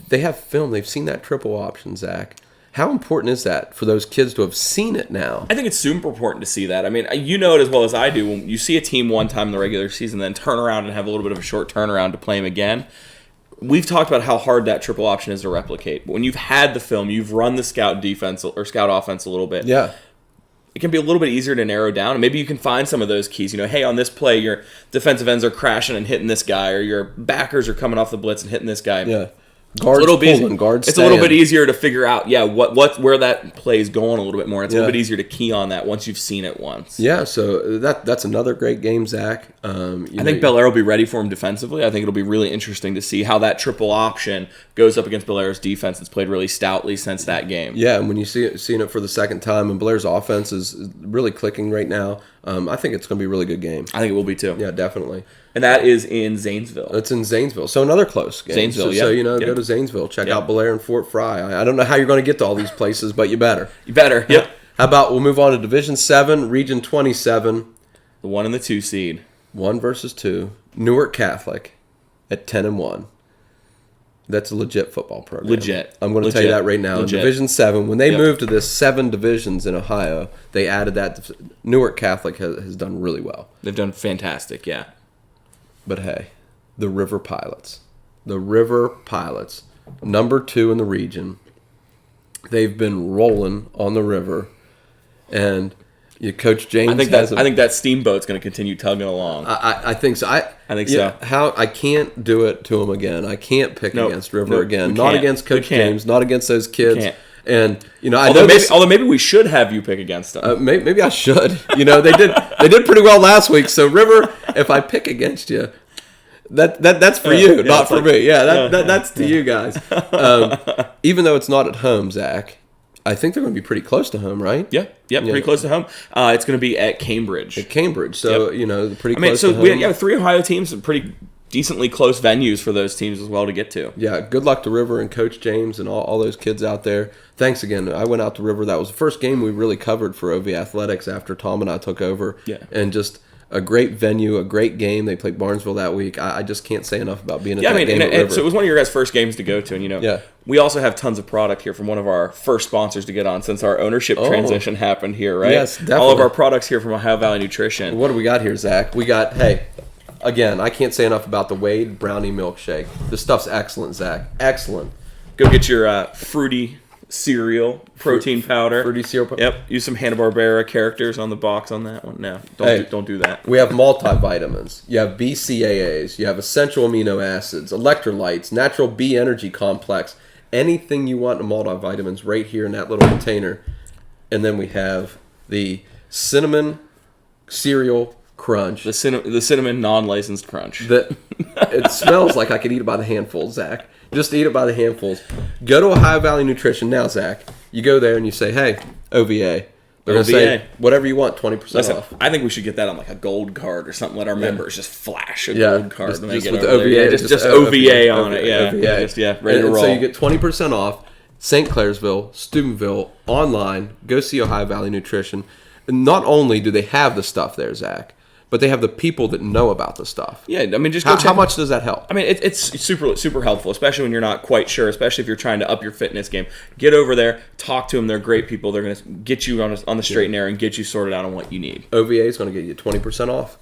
They have film. They've seen that triple option, Zach. How important is that for those kids to have seen it now? I think it's super important to see that. I mean, you know it as well as I do. When you see a team one time in the regular season, then turn around and have a little bit of a short turnaround to play them again. We've talked about how hard that triple option is to replicate. But when you've had the film, you've run the scout defense or scout offense a little bit. Yeah. It can be a little bit easier to narrow down. And maybe you can find some of those keys. You know, hey, on this play, your defensive ends are crashing and hitting this guy, or your backers are coming off the blitz and hitting this guy. Yeah. Guards pulling, guards It's a little bit easier to figure out, where that play is going a little bit more. It's a little bit easier to key on that once you've seen it once. Yeah, so that's another great game, Zach. I think Belair will be ready for him defensively. I think it'll be really interesting to see how that triple option goes up against Belair's defense that's played really stoutly since that game. Yeah, and when you seeing it for the second time, and Belair's offense is really clicking right now, I think it's going to be a really good game. I think it will be too. Yeah, definitely. And that is in Zanesville. It's in Zanesville. So another close game. Zanesville, So, go to Zanesville. Check out Belair and Fort Fry. I don't know how you're going to get to all these places, but you better. You better, yep. How about we'll move on to Division 7, Region 27. The 1 and the 2 seed. 1 versus 2. Newark Catholic at 10-1. That's a legit football program. Legit. I'm going to tell you that right now. Legit. Division 7, when they moved to this 7 divisions in Ohio, they added that. Newark Catholic has done really well. They've done fantastic, yeah. But hey, the River Pilots. The River Pilots, number 2 in the region. They've been rolling on the river. And Coach James I think that steamboat's going to continue tugging along. I think so. I think so. I can't do it to them again. I can't pick against River again. Not against Coach James. Not against those kids. And although maybe we should have you pick against them. Maybe I should. They did pretty well last week. So River, if I pick against you, that's for you, not for me. Yeah, that's to you guys. Even though it's not at home, Zach, I think they're going to be pretty close to home, right? Yeah, pretty close to home. It's going to be at Cambridge. So pretty close to home. We have 3 Ohio teams, pretty decently close venues for those teams as well to get to. Yeah, good luck to River and Coach James and all those kids out there. Thanks again. I went out to River. That was the first game we really covered for OV Athletics after Tom and I took over. Yeah. And just a great venue, a great game. They played Barnesville that week. I just can't say enough about being at that game at River. So it was one of your guys' first games to go to, and we also have tons of product here from one of our first sponsors to get on since our ownership transition happened here, right? Yes, definitely. All of our products here from Ohio Valley Nutrition. What do we got here, Zach? We got, again, I can't say enough about the Wade Brownie Milkshake. This stuff's excellent, Zach. Excellent. Go get your fruity cereal protein powder. Fruity cereal powder. Yep. Use some Hanna-Barbera characters on the box on that one. No, don't do that. We have multivitamins. You have BCAAs. You have essential amino acids, electrolytes, natural B energy complex. Anything you want in multivitamins right here in that little container. And then we have the cinnamon cereal crunch. The cinnamon non-licensed crunch. It smells like I could eat it by the handful, Zach. Just eat it by the handfuls. Go to Ohio Valley Nutrition now, Zach. You go there and you say, hey, OVA. They're going to say, whatever you want, 20% off. I think we should get that on like a gold card or something. Let our members just flash a gold card. Just when they get with over the OVA. there. Just OVA on it. Yeah. OVA. Ready to roll. So you get 20% off St. Clairsville, Steubenville, online. Go see Ohio Valley Nutrition. And not only do they have the stuff there, Zach, but they have the people that know about the stuff. Yeah, I mean, just go check. How much does that help? I mean, it's super, super helpful, especially when you're not quite sure, especially if you're trying to up your fitness game. Get over there, talk to them. They're great people. They're going to get you on the straight and narrow and get you sorted out on what you need. OVA is going to get you 20% off.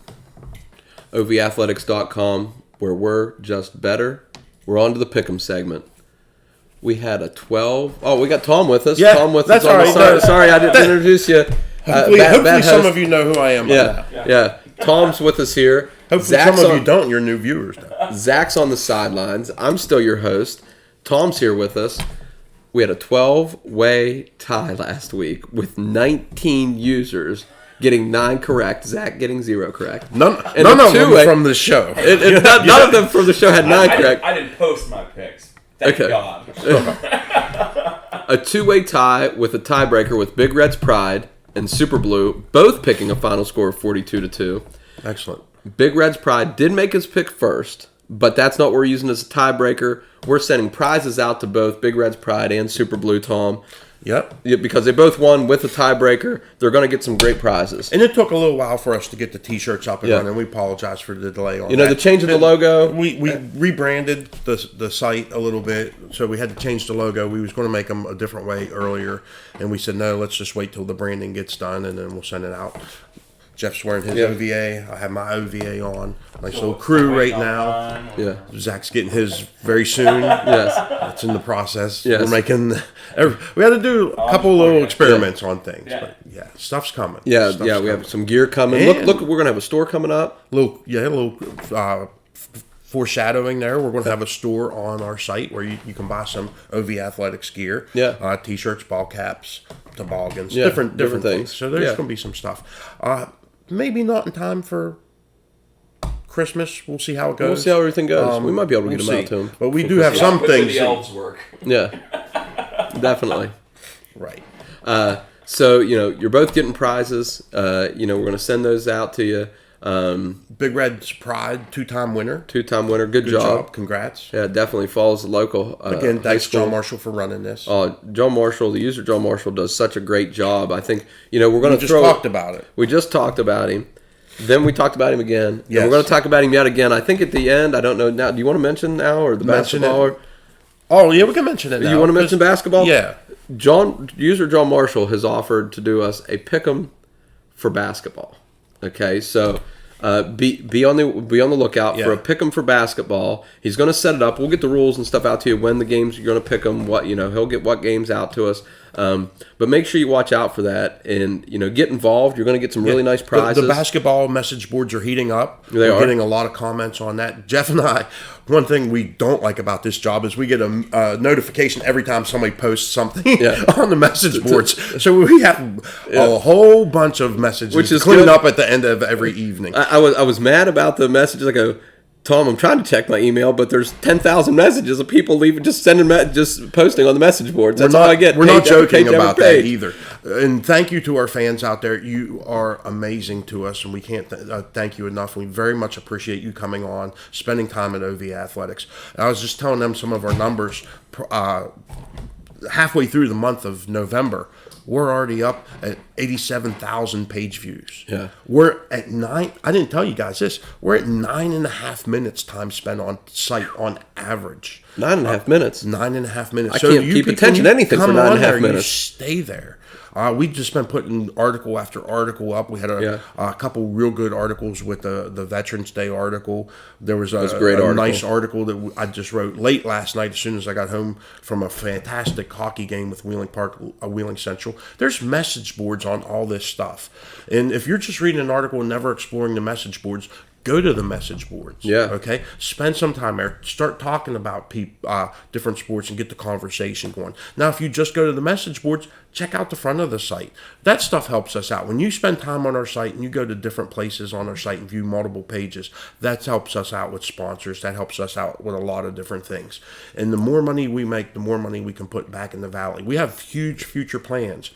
OVathletics.com, where we're just better. We're on to the Pick'em segment. We had a 12. Oh, we got Tom with us. Yeah, Tom with that's us. all right. Sorry, I didn't introduce you. Hopefully some of you know who I am. Yeah. Tom's with us here. Hopefully some of you don't. You're new viewers now. Zach's on the sidelines. I'm still your host. Tom's here with us. We had a 12-way tie last week with 19 users getting 9 correct. Zach getting 0 correct. None of them from the show. None of them from the show had 9 correct. I didn't post my picks. Thank God. A 2-way tie with a tiebreaker with Big Red's Pride and Super Blue, both picking a final score of 42-2. Excellent. Big Red's Pride did make his pick first, but that's not what we're using as a tiebreaker. We're sending prizes out to both Big Red's Pride and Super Blue, Tom. Yep. Yeah, because they both won with a tiebreaker. They're going to get some great prizes. And it took a little while for us to get the T-shirts up and running. We apologize for the delay on that. The change of the logo. We rebranded the site a little bit, so we had to change the logo. We was going to make them a different way earlier, and we said, no, let's just wait till the branding gets done, and then we'll send it out. Jeff's wearing his OVA. I have my OVA on. Nice little crew right now. Yeah. Zach's getting his very soon. Yes. It's in the process. Yes. We're making... We had to do a couple little experiments on things. Yeah. But stuff's coming. Yeah, we have some gear coming. Look, we're going to have a store coming up. A little foreshadowing there. We're going to have a store on our site where you can buy some OV Athletics gear. Yeah. T-shirts, ball caps, toboggans, Yeah, different things. So there's going to be some stuff. Maybe not in time for Christmas. We'll see how it goes. We'll see how everything goes. We might be able to get them out to him. But we do have some things. The elves work. Yeah, definitely. Right. So, you're both getting prizes. We're going to send those out to you. Big Red's Pride, 2-time winner. Good job. Congrats. Yeah, definitely follows the local. Again, thanks John Marshall for running this. John Marshall, the user John Marshall, does such a great job. I think, we're going to just talked about it. We just talked about him. Then we talked about him again. Yes. And we're going to talk about him yet again. I think at the end, I don't know now. Do you want to mention now or the basketball? Oh, yeah, we can mention it now. You want to mention basketball? Yeah. User John Marshall has offered to do us a pick'em for basketball. Okay, so be on the lookout for a pick'em for basketball. He's going to set it up. We'll get the rules and stuff out to you when the games you're going to pick them. He'll get what games out to us. But make sure you watch out for that and get involved. You're going to get some really nice prizes. The basketball message boards are heating up. We're getting a lot of comments on that. Jeff and I, one thing we don't like about this job is we get a notification every time somebody posts something on the message boards. So we have a whole bunch of messages which is cleaned up at the end of every evening. I was mad about the messages. I go, Tom, I'm trying to check my email, but there's 10,000 messages of people just posting on the message boards. That's all I get. We're not joking about that either. And thank you to our fans out there. You are amazing to us, and we can't thank you enough. We very much appreciate you coming on, spending time at OV Athletics. And I was just telling them some of our numbers halfway through the month of November. We're already up at 87,000 page views. Yeah. We're at 9. I didn't tell you guys this. We're at 9.5 minutes time spent on site on average. 9.5 minutes. 9.5 minutes. I can't keep attention to anything for 9.5 minutes. You stay there. We've just been putting article after article up. We had a couple real good articles with the Veterans Day article. There was a nice article that I just wrote late last night as soon as I got home from a fantastic hockey game with Wheeling Central. There's message boards on all this stuff. And if you're just reading an article and never exploring the message boards, go to the message boards. Yeah. Okay. Spend some time there. Start talking about different sports and get the conversation going. Now, if you just go to the message boards, check out the front of the site. That stuff helps us out. When you spend time on our site and you go to different places on our site and view multiple pages, that helps us out with sponsors. That helps us out with a lot of different things. And the more money we make, the more money we can put back in the valley. We have huge future plans.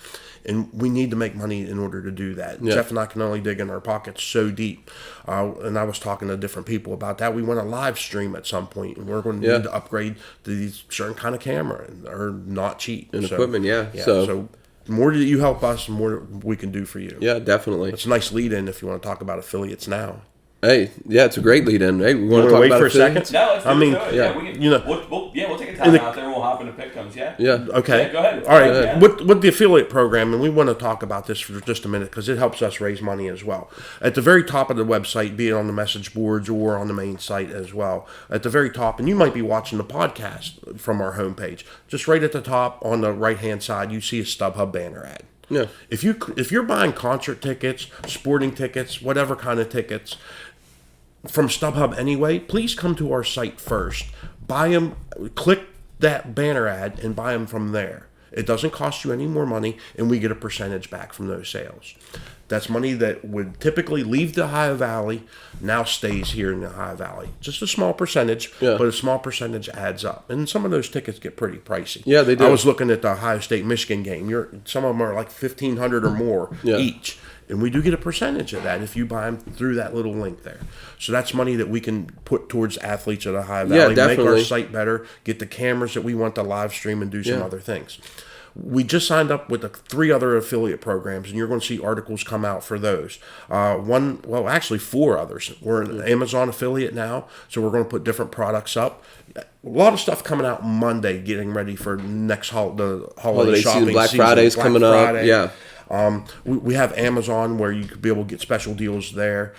And we need to make money in order to do that. Yeah. Jeff and I can only dig in our pockets so deep. And I was talking to different people about that. We want to live stream at some point, and we're going to need to upgrade to these certain kind of camera, and they're not cheap. And equipment, So the more that you help us, the more we can do for you. Yeah, definitely. It's a nice lead-in if you want to talk about affiliates now. Hey, yeah, it's a great lead-in. Hey, we want to talk wait about for a second? No, let's do it. Yeah. We can, we'll take a time out there and we'll hop into pick'ems, Yeah. Okay. Yeah, go ahead. All right. Yeah. With the affiliate program, and we want to talk about this for just a minute because it helps us raise money as well. At the very top of the website, be it on the message boards or on the main site as well, at the very top, and you might be watching the podcast from our homepage, just right at the top on the right-hand side, you see a StubHub banner ad. Yeah. If you're buying concert tickets, sporting tickets, whatever kind of tickets, from StubHub anyway, please come to our site first. Buy them, click that banner ad and buy them from there. It doesn't cost you any more money, and we get a percentage back from those sales. That's money that would typically leave the Ohio Valley, now stays here in the Ohio Valley. Just a small percentage, but a small percentage adds up. And some of those tickets get pretty pricey. Yeah, they do. I was looking at the Ohio State-Michigan game. Some of them are like $1,500 or more each. And we do get a percentage of that if you buy them through that little link there. So that's money that we can put towards athletes at Ohio Valley, make our site better, get the cameras that we want to live stream, and do some other things. We just signed up with 3 other affiliate programs, and you're going to see articles come out for those. Actually 4 others. We're an Amazon affiliate now, so we're going to put different products up. A lot of stuff coming out Monday, getting ready for the holiday shopping season. Black Friday's coming up. Yeah. We have Amazon where you could be able to get special deals there.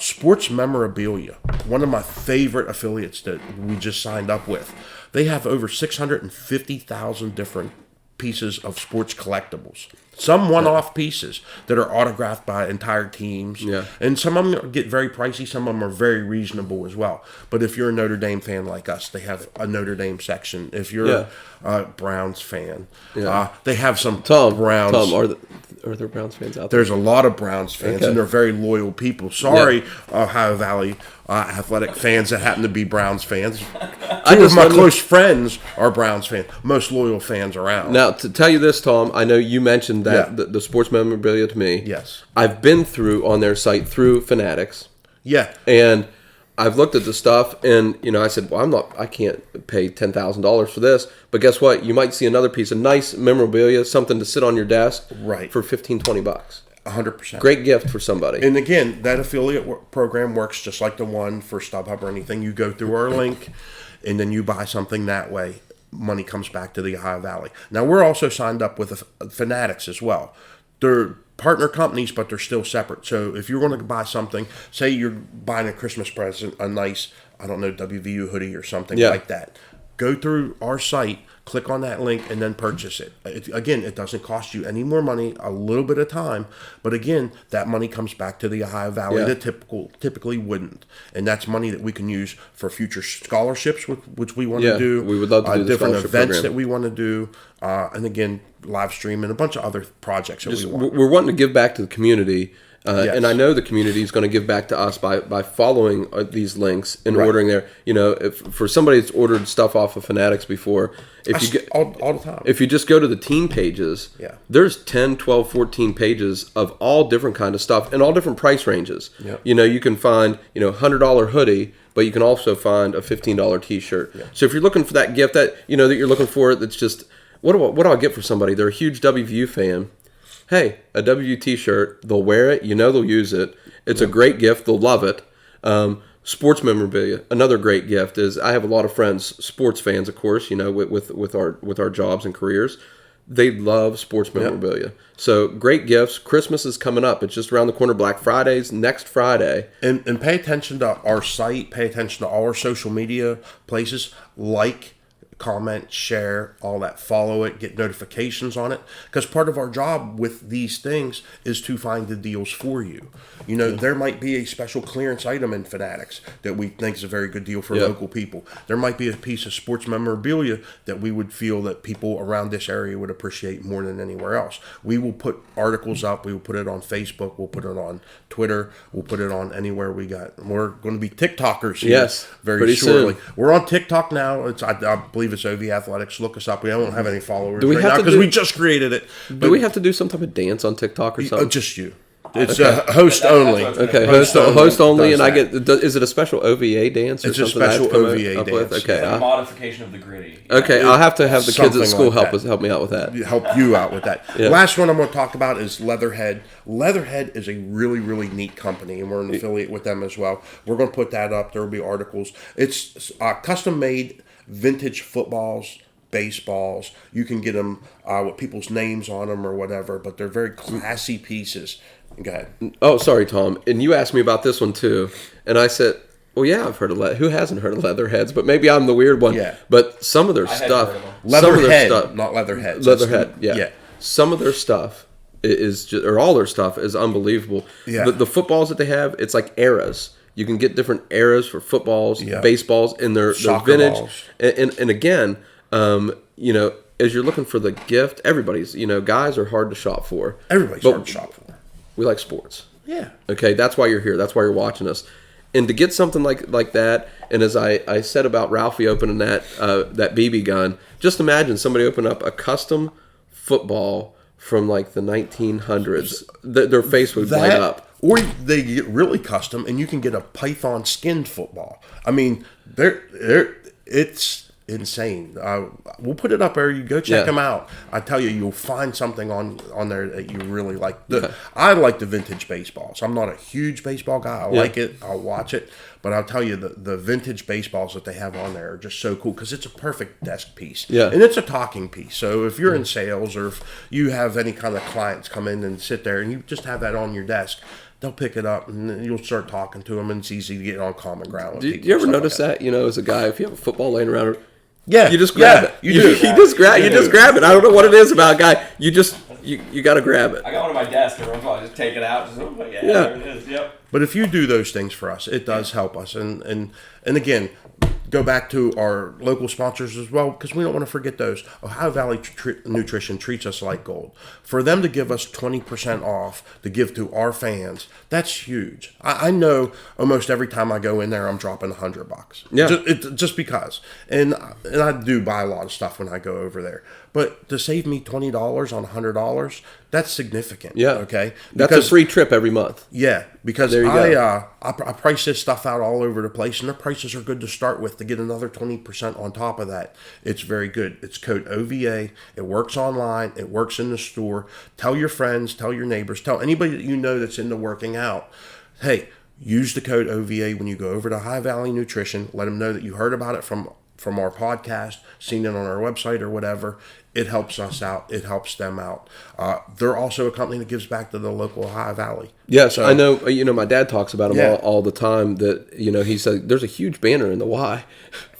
Sports memorabilia, one of my favorite affiliates that we just signed up with. They have over 650,000 different pieces of sports collectibles. Some one-off pieces that are autographed by entire teams. Yeah. And some of them get very pricey. Some of them are very reasonable as well. But if you're a Notre Dame fan like us, they have a Notre Dame section. If you're a Browns fan, they have some Browns. Tom, are there Browns fans out there? There's a lot of Browns fans, and they're very loyal people. Sorry, Ohio Valley athletic fans that happen to be Browns fans. Two of my close friends are Browns fans. Most loyal fans around. Now, to tell you this, Tom, I know you mentioned that the sports memorabilia to me. Yes. I've been through on their site through Fanatics. Yeah. And I've looked at the stuff, and I said, well, I can't pay $10,000 for this. But guess what? You might see another piece of nice memorabilia, something to sit on your desk, for $15-$20. 100%. Great gift for somebody. And again, that affiliate program works just like the one for StubHub or anything. You go through our link, and then you buy something that way. Money comes back to the Ohio Valley. Now, we're also signed up with Fanatics as well. They're partner companies, but they're still separate. So if you're going to buy something, say you're buying a Christmas present, a nice, WVU hoodie or something like that, go through our site, click on that link, and then purchase it. Again, it doesn't cost you any more money, a little bit of time, but again, that money comes back to the Ohio Valley that typically wouldn't. And that's money that we can use for future scholarships, which we want to do. We would love to do the different scholarship events program that we want to do, and again, live stream and a bunch of other projects that we want. We're wanting to give back to the community. And I know the community is going to give back to us by following these links and ordering there. If for somebody that's ordered stuff off of Fanatics before, all the time. If you just go to the team pages, there's 10, 12, 14 pages of all different kind of stuff and all different price ranges. Yep. You can find $100 hoodie, but you can also find a $15 T-shirt. Yeah. So if you're looking for that gift that that you're looking for, that's just what do I get for somebody? They're a huge WVU fan. Hey, a WVU T-shirt, they'll wear it, they'll use it. It's a great gift, they'll love it. Sports memorabilia, another great gift is I have a lot of friends, sports fans, of course, with our jobs and careers. They love sports memorabilia. So great gifts. Christmas is coming up. It's just around the corner. Black Friday's next Friday. And pay attention to our site, pay attention to all our social media places, comment, share, all that, follow it, get notifications on it, because part of our job with these things is to find the deals for you. There might be a special clearance item in Fanatics that we think is a very good deal for local people. There might be a piece of sports memorabilia that we would feel that people around this area would appreciate more than anywhere else. We will put articles up, we will put it on Facebook, we'll put it on Twitter, we'll put it on anywhere we got. We're going to be TikTokers here very shortly. Soon. We're on TikTok now. I believe it's OV Athletics. Look us up. We don't have any followers now because we just created it. Do we have to do some type of dance on TikTok or something? Just you. It's host only. Okay, host only, and I get. Is it a special OVA dance? Or it's a something special OVA dance. Okay, it's a modification of the gritty. Okay, I'll have to have the kids at school help me out with that. Help you out with that. Yeah. Last one I'm going to talk about is Leatherhead. Leatherhead is a really, really neat company, and we're an affiliate with them as well. We're going to put that up. There will be articles. It's custom made vintage footballs, baseballs. You can get them with people's names on them or whatever, but they're very classy pieces. Go ahead. Oh, sorry, Tom. And you asked me about this one too, and I said, well, yeah, I've heard of who hasn't heard of Leatherheads? But maybe I'm the weird one. Yeah. But some of their stuff, Leatherhead, not Leatherheads. Leatherhead, yeah. Some of their stuff is just, or all their stuff is unbelievable. Yeah. The footballs that they have, it's like eras. You can get different eras for footballs, baseballs, and they're vintage. And again, as you're looking for the gift, everybody's, guys are hard to shop for. Everybody's hard to shop for. We like sports. Yeah. Okay, that's why you're here. That's why you're watching us. And to get something like that, and as I said about Ralphie opening that BB gun, just imagine somebody open up a custom football from like the 1900s. Their face would light up. Or they get really custom, and you can get a python skinned football. I mean, it's insane. We'll put it up there. You go check them out. I tell you, you'll find something on there that you really like. I like the vintage baseballs. I'm not a huge baseball guy. I like it. I'll watch it. But I'll tell you, the vintage baseballs that they have on there are just so cool because it's a perfect desk piece. Yeah. And it's a talking piece. So if you're in sales or if you have any kind of clients come in and sit there and you just have that on your desk, they'll pick it up and you'll start talking to them, and it's easy to get on common ground with people. Do you ever notice that? As a guy, if you have a football laying around, yeah, you just grab it. You do. You just grab it. I don't know what it is about a guy. You just you got to grab it. I got one on my desk. Every once in a while, I just take it out. There it is. Yep. But if you do those things for us, it does help us. And again, go back to our local sponsors as well, because we don't want to forget those. Ohio Valley Nutrition treats us like gold. For them to give us 20% off to give to our fans, that's huge. I know almost every time I go in there, I'm dropping $100. Yeah. Just because. And I do buy a lot of stuff when I go over there. But to save me $20 on $100, that's significant. Yeah. Okay. That's a free trip every month. Yeah, because I price this stuff out all over the place, and their prices are good to start with. To get another 20% on top of that, it's very good. It's code OVA. It works online. It works in the store. Tell your friends, tell your neighbors, tell anybody that you know that's into working out. Hey, use the code OVA when you go over to High Valley Nutrition. Let them know that you heard about it from our podcast, seen it on our website or whatever. It helps us out. It helps them out. They're also a company that gives back to the local Ohio Valley. Yes, so, I know. My dad talks about them all the time. That he said there's a huge banner in the Y.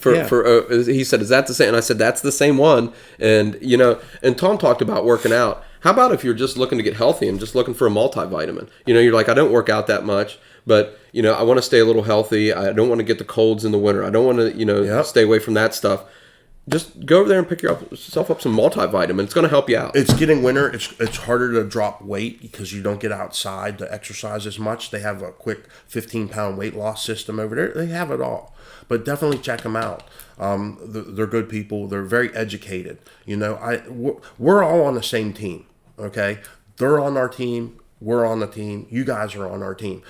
He said, "Is that the same?" And I said, "That's the same one." And and Tom talked about working out. How about if you're just looking to get healthy and just looking for a multivitamin? You're like, I don't work out that much, but I want to stay a little healthy. I don't want to get the colds in the winter. I don't want to stay away from that stuff. Just go over there and pick yourself up some multivitamin. It's going to help you out. It's getting winter. It's harder to drop weight because you don't get outside to exercise as much. They have a quick 15-pound weight loss system over there. They have it all. But definitely check them out. They're good people. They're very educated. We're all on the same team, okay? They're on our team. We're on the team. You guys are on our team.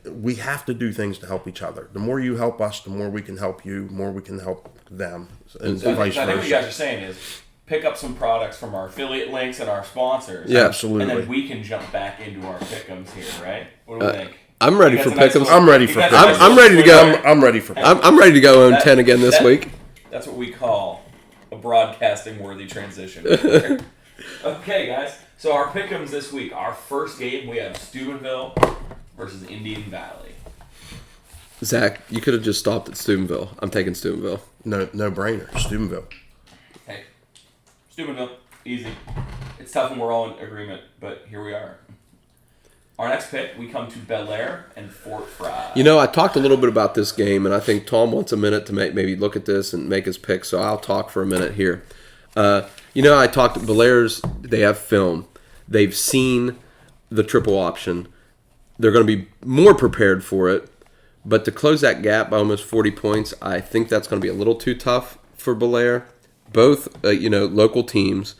We have to do things to help each other. The more you help us, the more we can help you, the more we can help them, and vice versa. I think what you guys are saying is pick up some products from our affiliate links and our sponsors. Yeah, absolutely. And then we can jump back into our pick'ems here, right? What do we think? I'm ready for pick'ems. I'm ready for pick'ems. I'm ready to go. I'm ready for pick'ems. I'm ready to go own 10 again this week. That's what we call a broadcasting-worthy transition. Okay, guys. So our pick'ems this week. Our first game, we have Steubenville versus Indian Valley. Zach, you could have just stopped at Steubenville. I'm taking Steubenville. No brainer. Steubenville. Hey, Steubenville, easy. It's tough when we're all in agreement, but here we are. Our next pick, we come to Bel Air and Fort Fry. I talked a little bit about this game, and I think Tom wants a minute to maybe look at this and make his pick, so I'll talk for a minute here. I talked Bel Air's, they have film. They've seen the triple option. They're going to be more prepared for it. But to close that gap by almost 40 points, I think that's going to be a little too tough for Bel Air. Both, local teams.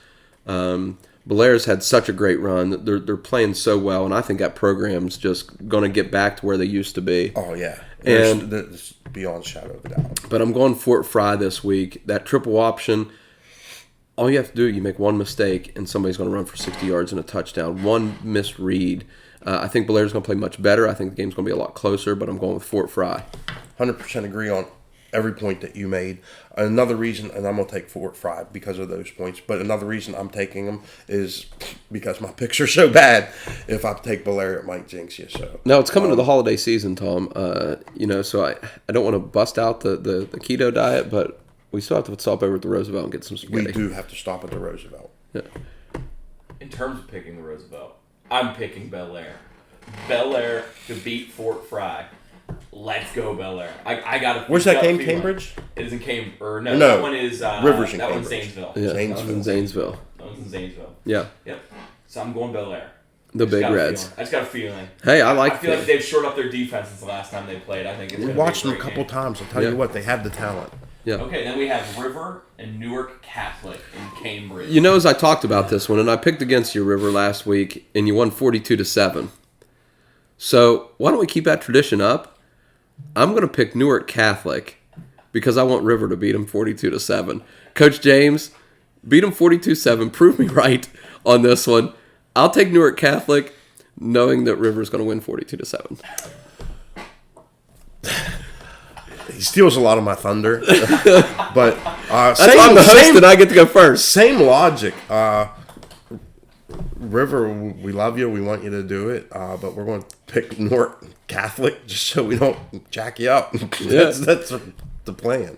Bel Air's had such a great run. They're playing so well, and I think that program's just going to get back to where they used to be. Oh, yeah. There's beyond shadow of a doubt. But I'm going Fort Fry this week. That triple option, all you have to do, you make one mistake, and somebody's going to run for 60 yards and a touchdown. One misread. I think Bel Air's going to play much better. I think the game's going to be a lot closer, but I'm going with Fort Fry. 100% agree on every point that you made. Another reason, and I'm going to take Fort Fry because of those points, but another reason I'm taking them is because my picks are so bad. If I take Bel Air, it might jinx you. So no, it's coming to the holiday season, Tom. So I don't want to bust out the keto diet, but we still have to stop over at the Roosevelt and get some spaghetti. We do have to stop at the Roosevelt. Yeah. In terms of picking the Roosevelt, I'm picking Bel Air. Bel Air to beat Fort Fry. Let's go Bel Air. I got to. Where's that game? Cambridge? It is in Cambridge. Or no, that one is Rivers in that Cambridge. one's Zanesville. Yeah, Zanesville. that one's in Zanesville. That one's in Zanesville. Yeah. Yep. So I'm going Bel Air. The Big Reds. I just got a feeling. Hey, I feel like they've shored up their defense since the last time they played. I think it's We watched them a couple times. I'll tell you what, they have the talent. Yeah. Okay, then we have River and Newark Catholic in Cambridge. You know, as I talked about this one, and I picked against you, River, last week, and you won 42-7. So why don't we keep that tradition up? I'm going to pick Newark Catholic because I want River to beat them 42-7. Coach James, beat them 42-7. Prove me right on this one. I'll take Newark Catholic, knowing that River's going to win 42-7. He steals a lot of my thunder, but I'm the host and I get to go first. Same logic. River, we love you. We want you to do it, but we're going to pick Newark Catholic just so we don't jack you up. That's the plan.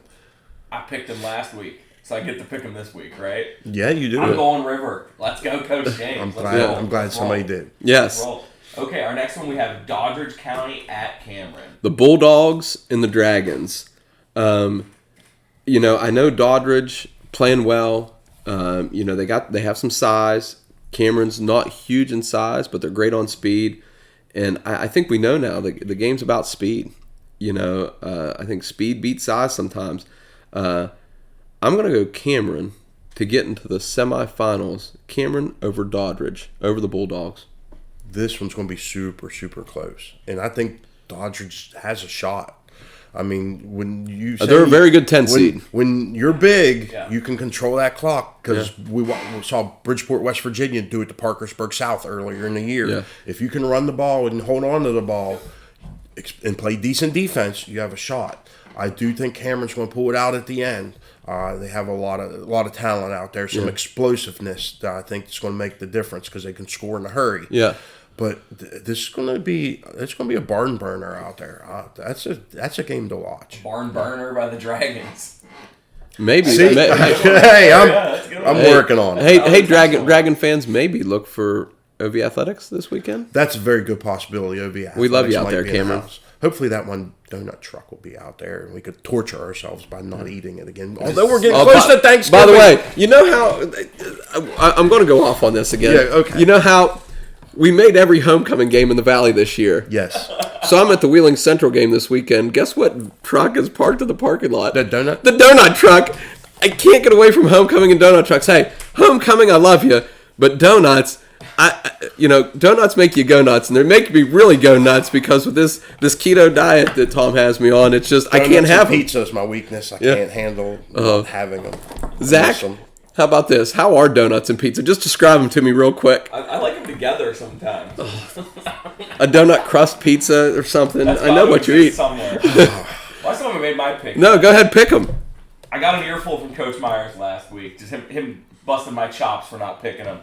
I picked him last week, so I get to pick him this week, right? Yeah, you do. I'm going River. Let's go, Coach James. I'm glad somebody did. Yes. Let's roll. Okay, our next one we have Doddridge County at Cameron. The Bulldogs and the Dragons. I know Doddridge playing well. They have some size. Cameron's not huge in size, but they're great on speed. And I think we know now the game's about speed. I think speed beats size sometimes. I'm going to go Cameron to get into the semifinals. Cameron over Doddridge, over the Bulldogs. This one's going to be super, super close. And I think Doddridge has a shot. I mean, when you say they're a very good 10 seed. When you're big, you can control that clock because we saw Bridgeport, West Virginia do it to Parkersburg South earlier in the year. Yeah. If you can run the ball and hold on to the ball and play decent defense, you have a shot. I do think Cameron's going to pull it out at the end. They have a lot of talent out there, some explosiveness that I think is going to make the difference because they can score in a hurry. Yeah. But this is going to be a barn burner out there. That's a game to watch. Barn burner by the Dragons. Maybe. Hey, I'm working on it. Hey, Dragon fans, maybe look for OV Athletics this weekend. That's a very good possibility. OV Athletics. We love you out might there, be in the Cameron. house. Hopefully that one donut truck will be out there and we could torture ourselves by not eating it again. Although we're getting close to Thanksgiving. By the way, you know how I'm going to go off on this again. Yeah, okay. You know how we made every homecoming game in the Valley this year. Yes. So I'm at the Wheeling Central game this weekend. Guess what truck is parked in the parking lot? The donut? The donut truck. I can't get away from homecoming and donut trucks. Hey, homecoming, I love you, but donuts, donuts make you go nuts, and they make me really go nuts because with this keto diet that Tom has me on, it's just Donuts I can't have them. Pizza is my weakness. I can't handle not having them. Zach, how about this? How are donuts and pizza? Just describe them to me real quick. I like them together sometimes. A donut crust pizza or something. I know what you eat. Somewhere. Why someone made my pick? No, go ahead, pick them. I got an earful from Coach Myers last week. Just him busting my chops for not picking him.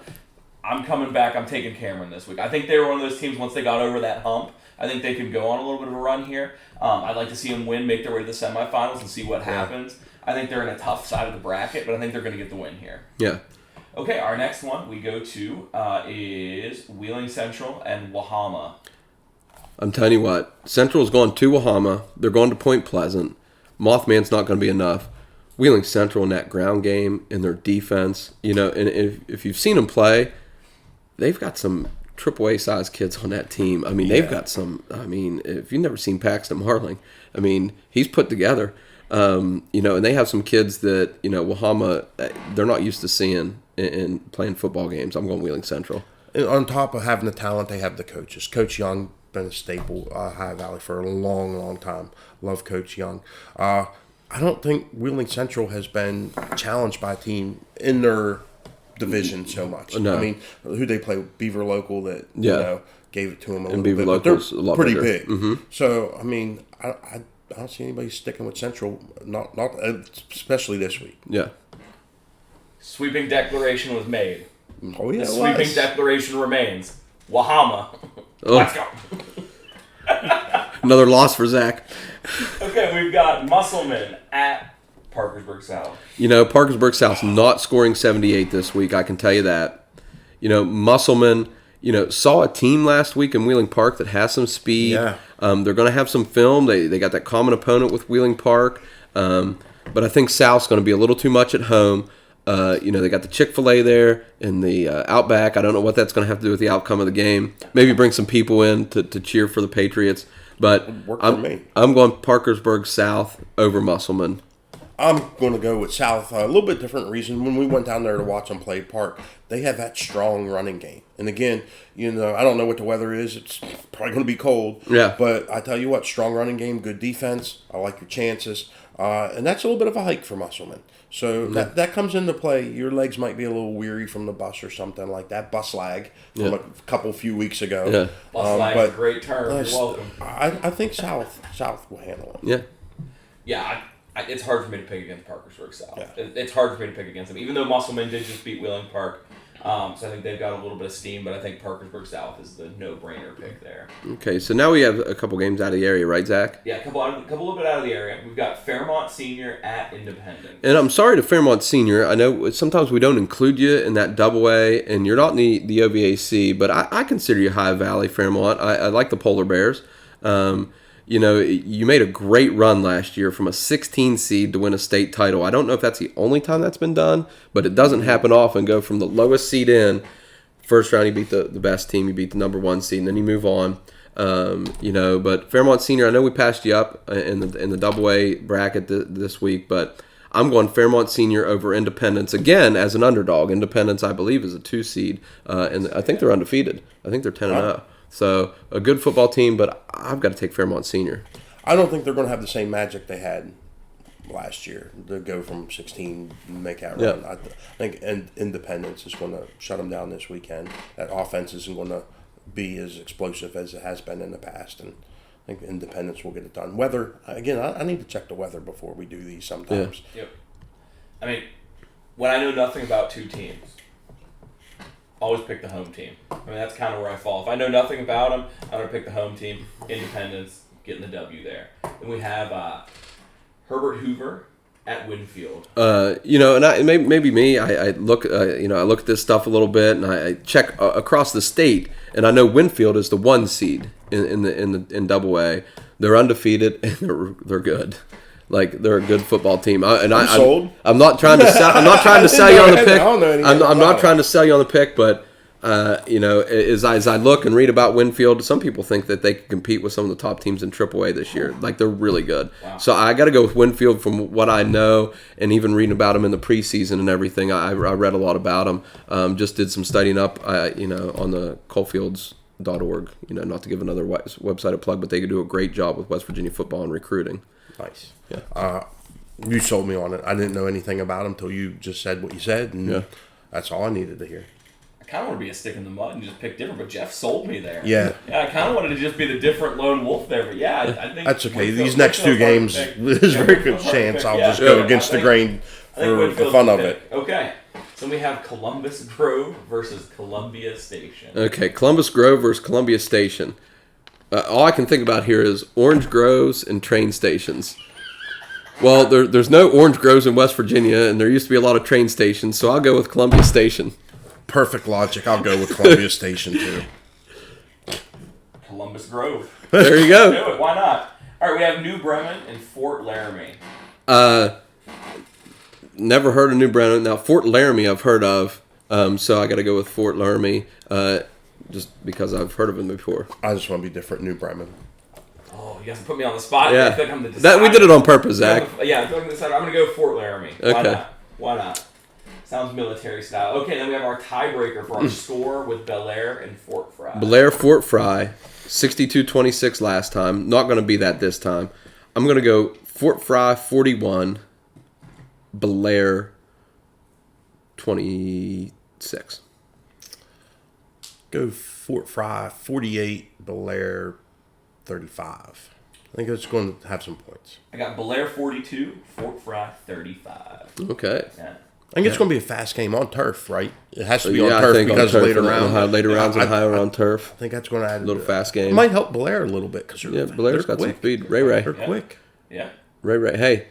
I'm coming back. I'm taking Cameron this week. I think they were one of those teams, once they got over that hump, I think they can go on a little bit of a run here. I'd like to see them win, make their way to the semifinals, and see what happens. I think they're in a tough side of the bracket, but I think they're going to get the win here. Yeah. Okay, our next one we go to is Wheeling Central and Wahama. I'm telling you what, Central's going to Wahama. They're going to Point Pleasant. Mothman's not going to be enough. Wheeling Central in that ground game, in their defense, and if you've seen them play, they've got some AAA size kids on that team. I mean, they've got some. I mean, if you've never seen Paxton Marling, I mean, he's put together. And they have some kids that Wahama, they're not used to seeing in playing football games. I'm going Wheeling Central. And on top of having the talent, they have the coaches. Coach Young been a staple High Valley for a long, long time. Love Coach Young. I don't think Wheeling Central has been challenged by a team in their division so much. No. I mean, who they play? Beaver Local that gave it to them a little Beaver bit. Local's They're a lot pretty bigger. big. Mm-hmm. So I mean, I don't see anybody sticking with Central. Not especially this week. Yeah. Sweeping declaration was made. Oh yeah. The sweeping declaration remains. Wahama. Oh. Let's go. Another loss for Zach. Okay, we've got Musselman at Parkersburg South. Parkersburg South's not scoring 78 this week. I can tell you that. Musselman, saw a team last week in Wheeling Park that has some speed. Yeah. They're going to have some film. They got that common opponent with Wheeling Park. But I think South's going to be a little too much at home. They got the Chick-fil-A there in the Outback. I don't know what that's going to have to do with the outcome of the game. Maybe bring some people in to cheer for the Patriots. But I'm going Parkersburg South over Musselman. I'm going to go with South. A little bit different reason. When we went down there to watch them play Park, they have that strong running game. And again, I don't know what the weather is. It's probably going to be cold. Yeah. But I tell you what, strong running game, good defense. I like your chances. And that's a little bit of a hike for Musselman. So that comes into play. Your legs might be a little weary from the bus or something like that. Bus lag from a few weeks ago. Yeah. Bus lag is a great term. You're welcome. I think South will handle it. Yeah. Yeah, it's hard for me to pick against Parkersburg South. Yeah. It's hard for me to pick against them, even though Musselman did just beat Wheeling Park. So I think they've got a little bit of steam, but I think Parkersburg South is the no-brainer pick there. Okay, so now we have a couple games out of the area, right, Zach? Yeah, a couple little bit out of the area. We've got Fairmont Senior at Independence. And I'm sorry to Fairmont Senior. I know sometimes we don't include you in that double A, and you're not in the OVAC, but I consider you High Valley Fairmont. I like the Polar Bears. You made a great run last year from a 16 seed to win a state title. I don't know if that's the only time that's been done, but it doesn't happen often. Go from the lowest seed in, first round you beat the best team, you beat the number 1 seed, and then you move on. But Fairmont Senior, I know we passed you up in the double A bracket this week, but I'm going Fairmont Senior over Independence again as an underdog. Independence, I believe, is a 2 seed, and I think they're undefeated. I think they're 10-0. So a good football team, but I've got to take Fairmont Senior. I don't think they're going to have the same magic they had last year to go from 16 and make that run. I think Independence is going to shut them down this weekend. That offense isn't going to be as explosive as it has been in the past, and I think Independence will get it done. Weather, again, I need to check the weather before we do these sometimes. Yeah. Yep. I mean, when I know nothing about two teams, always pick the home team. I mean, that's kind of where I fall. If I know nothing about them, I'm going to pick the home team. Independence, getting the W there. Then we have Herbert Hoover at Winfield. And maybe me. I look, I look at this stuff a little bit, and I check across the state, and I know Winfield is the 1 seed in Double A. They're undefeated and they're good. Like, they're a good football team. I'm sold. I'm not trying to sell. I'm not trying to sell you on the pick. I'm not trying to sell you on the pick, but as I look and read about Winfield, some people think that they can compete with some of the top teams in AAA this year. Like, they're really good. Wow. So I got to go with Winfield from what I know, and even reading about them in the preseason and everything. I read a lot about them. Just did some studying up, on the Coalfields.org. Not to give another website a plug, but they do a great job with West Virginia football and recruiting. Nice. Yeah. You sold me on it. I didn't know anything about them until you just said what you said, and that's all I needed to hear. I kind of want to be a stick in the mud and just pick different, but Jeff sold me there. Yeah. I kind of wanted to just be the different lone wolf there, but I think that's okay. These next 2 games, there's a very good chance I'll just go against the grain for the fun of it. Okay. So we have Columbus Grove versus Columbia Station. Okay, Columbus Grove versus Columbia Station. All I can think about here is orange groves and train stations. Well, there's no orange groves in West Virginia, and there used to be a lot of train stations, so I'll go with Columbia Station. Perfect logic. I'll go with Columbia Station, too. Columbus Grove. There you go. Do it. Why not? All right, we have New Bremen and Fort Laramie. Never heard of New Bremen. Now, Fort Laramie I've heard of, so I got to go with Fort Laramie. Just because I've heard of him before. I just want to be different. New Bremen. Oh, you guys put me on the spot. Yeah. I think I'm the decider. We did it on purpose, Zach. Yeah, I feel like I'm the decider. I'm going to go Fort Laramie. Okay. Why not? Sounds military style. Okay, then we have our tiebreaker for our score with Bel Air and Fort Fry. Bel Air, Fort Fry, 62-26 last time. Not going to be that this time. I'm going to go Fort Fry 41, Bel Air 26. Go Fort Fry 48, Bel Air 35. I think it's going to have some points. I got Bel Air 42, Fort Fry 35. Okay. Yeah. I think it's going to be a fast game on turf, right? It has to be on turf because of later rounds. Later rounds in Ohio are on turf. I think that's going to add a little fast game. It might help Bel Air a little bit because Bel Air's got some speed. Ray. They're quick. Yeah. Ray. Hey,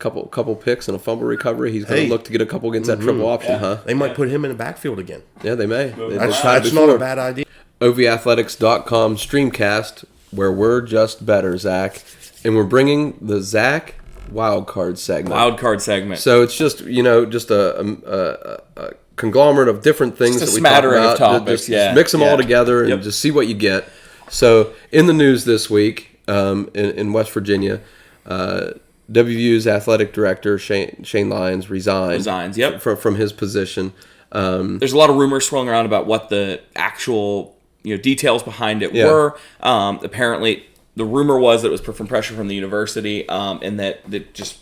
couple picks and a fumble recovery. He's going to look to get a couple against that triple option, huh? They might put him in the backfield again. Yeah, they may. That's not a bad idea. OVAthletics.com STREAMcast, where we're just better, Zach. And we're bringing the Zak wildcard segment. So it's just, a conglomerate of different things that we talk about. Topics, just mix them all together and just see what you get. So in the news this week, in West Virginia, WVU's athletic director Shane Lyons resigns. From his position. There's a lot of rumors swirling around about what the actual details behind it were. Apparently, the rumor was that it was from pressure from the university, and that just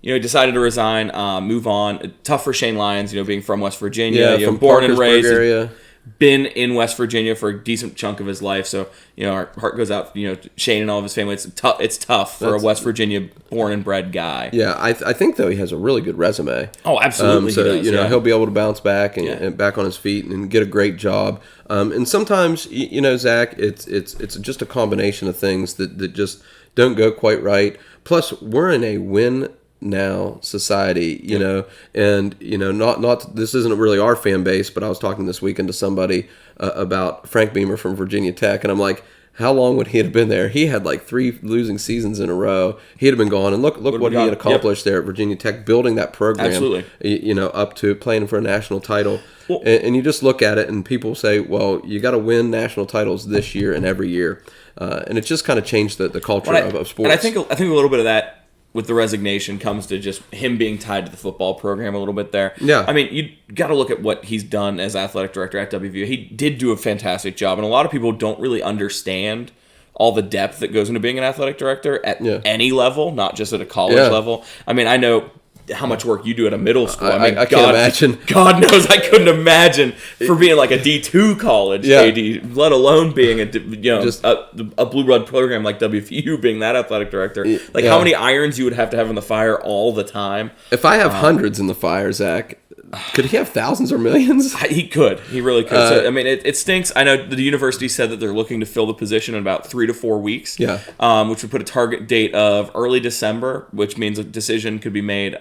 decided to resign, move on. Tough for Shane Lyons, being from West Virginia, from born and raised area. Been in West Virginia for a decent chunk of his life, so our heart goes out to Shane and all of his family. It's tough for a West Virginia born and bred guy. Yeah, I think though he has a really good resume. Oh, absolutely. So he'll be able to bounce back and back on his feet and get a great job. And sometimes Zach, it's just a combination of things that just don't go quite right. Plus, we're in a win now society, and not this isn't really our fan base, but I was talking this weekend to somebody about Frank Beamer from Virginia Tech, and I'm like, how long would he have been there? He had like 3 losing seasons in a row. He'd have been gone, and look what he had accomplished there at Virginia Tech, building that program. Absolutely. Up to playing for a national title. Well, and you just look at it, and people say, well, you got to win national titles this year and every year, and it's just kind of changed the culture of sports. And I think a little bit of that with the resignation comes to just him being tied to the football program a little bit there. Yeah. I mean, you got to look at what he's done as athletic director at WVU. He did do a fantastic job, and a lot of people don't really understand all the depth that goes into being an athletic director at any level, not just at a college level. I mean, I know how much work you do at a middle school. I mean, I can't imagine. God knows I couldn't imagine for being like a D2 college AD, let alone being a blue blood program like WVU, being that athletic director. Like how many irons you would have to have in the fire all the time. If I have hundreds in the fire, Zach, could he have thousands or millions? He could. He really could. So, I mean, it stinks. I know the university said that they're looking to fill the position in about 3 to 4 weeks. Yeah. Which would put a target date of early December, which means a decision could be made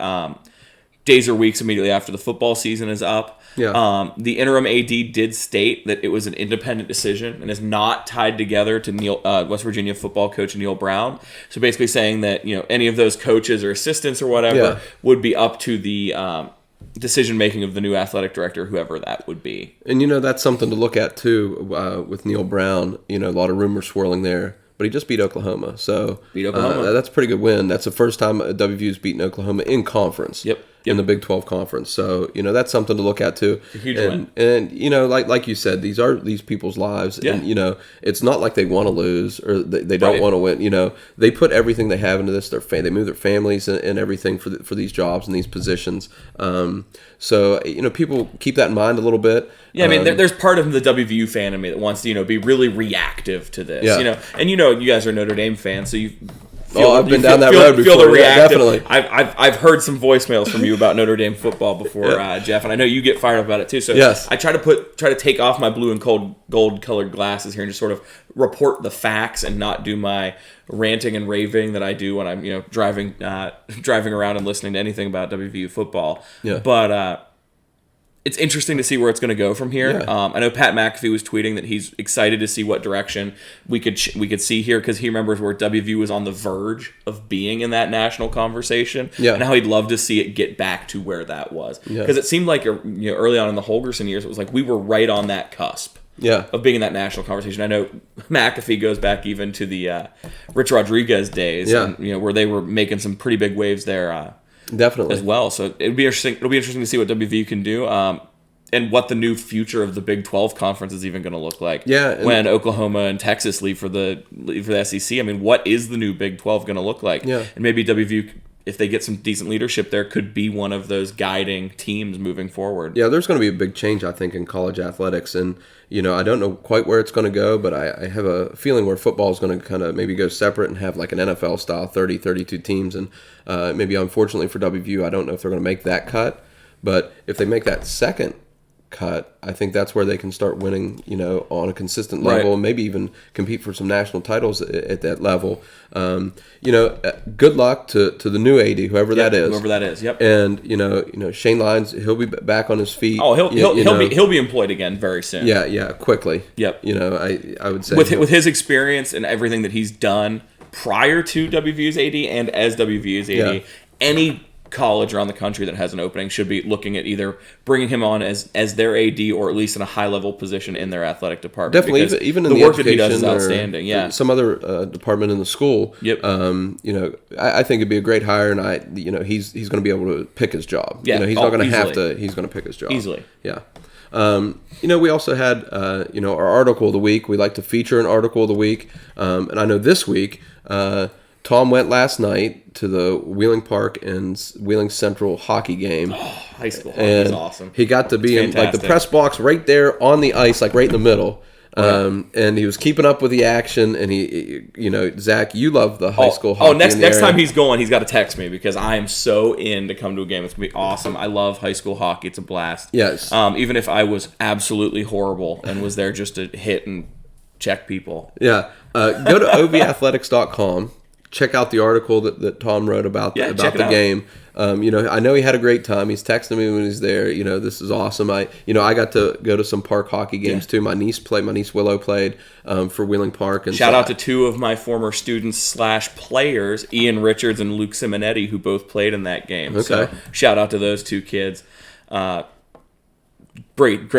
days or weeks immediately after the football season is up. Yeah. The interim AD did state that it was an independent decision and is not tied together to West Virginia football coach Neil Brown. So basically saying that any of those coaches or assistants or whatever would be up to the decision making of the new athletic director, whoever that would be. And that's something to look at too with Neil Brown. A lot of rumors swirling there, but he just beat Oklahoma. So that's a pretty good win. That's the first time WVU's beaten Oklahoma in conference. Yep. In the Big 12 conference. So, that's something to look at too. It's a huge win. And like you said, these are these people's lives. Yeah. And, it's not like they want to lose or they don't want to win. They put everything they have into this. They move their families and everything for these jobs and these positions. So, people keep that in mind a little bit. Yeah, I mean, there's part of the WVU fan in me that wants to, be really reactive to this. Yeah. And you guys are Notre Dame fans, so you I've been down that road before. Feel the reactive. Definitely. I've heard some voicemails from you about Notre Dame football before, Jeff, and I know you get fired up about it too. So yes. I try to take off my blue and gold colored glasses here and just sort of report the facts and not do my ranting and raving that I do when I'm driving around and listening to anything about WVU football. Yeah. But it's interesting to see where it's going to go from here. Yeah. I know Pat McAfee was tweeting that he's excited to see what direction we could see here because he remembers where WVU was on the verge of being in that national conversation, and how he'd love to see it get back to where that was. Because it seemed like early on in the Holgerson years, it was like we were right on that cusp. Of being in that national conversation. I know McAfee goes back even to the Rich Rodriguez days, and, where they were making some pretty big waves there. Definitely as well. So it'll be interesting to see what WVU can do, and what the new future of the Big 12 conference is even going to look like. Yeah, when Oklahoma and Texas leave for the SEC. I mean, what is the new Big 12 going to look like? Yeah, and maybe WVU, if they get some decent leadership there, could be one of those guiding teams moving forward. Yeah, there's going to be a big change, I think, in college athletics, and I don't know quite where it's going to go, but I have a feeling where football is going to kind of maybe go separate and have like an NFL style 30, 32 teams, and maybe unfortunately for WVU, I don't know if they're going to make that cut, but if they make that second cut, I think that's where they can start winning, on a consistent level, and maybe even compete for some national titles at that level. Good luck to the new AD, whoever that is. Whoever that is, yep. And Shane Lyons, he'll be back on his feet. Oh, he'll be employed again very soon. Yeah, quickly. Yep. I would say with his experience and everything that he's done prior to WVU's AD and as WVU's AD, any college around the country that has an opening should be looking at either bringing him on as their AD or at least in a high level position in their athletic department. Definitely, even in the the work that he does is education outstanding. Yeah, some other department in the school. Yep. I think it'd be a great hire, and he's going to be able to pick his job. Yeah, he's not going to have to. He's going to pick his job easily. Yeah. We also had our article of the week. We like to feature an article of the week, and I know this week. Tom went last night to the Wheeling Park and Wheeling Central hockey game. Oh, high school hockey is awesome. He got to be in the press box right there on the ice, right in the middle. And he was keeping up with the action. And he Zach, you love the high school hockey. Next time he's going, he's got to text me because I am so in to come to a game. It's gonna be awesome. I love high school hockey. It's a blast. Yes. Even if I was absolutely horrible and was there just to hit and check people. Yeah. Go to ovathletics.com. Check out the article that Tom wrote about the game. I know he had a great time. He's texting me when he's there. This is awesome. I got to go to some park hockey games too. My niece Willow played for Wheeling Park. And shout out to two of my former students / players, Ian Richards and Luke Simonetti, who both played in that game. Okay. So shout out to those two kids. Great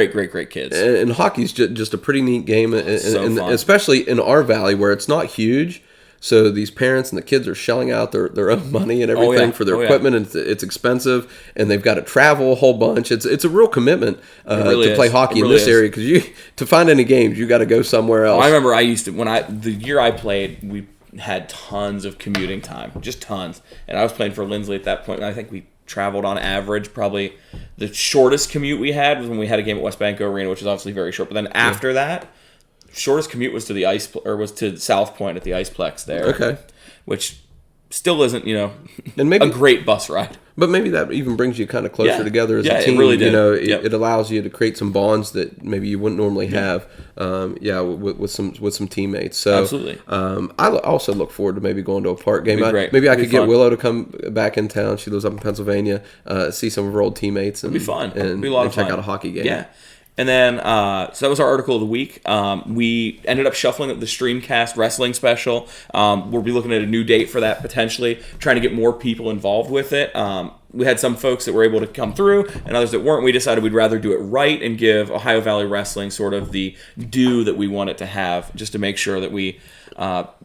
kids. And hockey's just a pretty neat game, and fun. Especially in our valley where it's not huge. So these parents and the kids are shelling out their own money and everything for their equipment, and it's expensive, and they've got to travel a whole bunch. It's a real commitment to play hockey in this area, because to find any games, you got to go somewhere else. I remember the year I played, we had tons of commuting time, just tons, and I was playing for Lindsley at that point, and I think we traveled on average. Probably the shortest commute we had was when we had a game at West Banco Arena, which is obviously very short. But then after that, shortest commute was to South Point at the Iceplex there. Okay. Which still isn't, and maybe a great bus ride. But maybe that even brings you kind of closer together as a team. It really did. It allows you to create some bonds that maybe you wouldn't normally have. With some teammates. So absolutely. I also look forward to maybe going to a park game. Maybe I could get Willow to come back in town. She lives up in Pennsylvania. See some of her old teammates. And, it'd be fun. And, be a lot of check fun. out a hockey game. Yeah. And then, so that was our article of the week. We ended up shuffling the STREAMcast wrestling special. We'll be looking at a new date for that potentially, trying to get more people involved with it. We had some folks that were able to come through and others that weren't. We decided we'd rather do it right and give Ohio Valley Wrestling sort of the due that we want it to have, just to make sure that we dot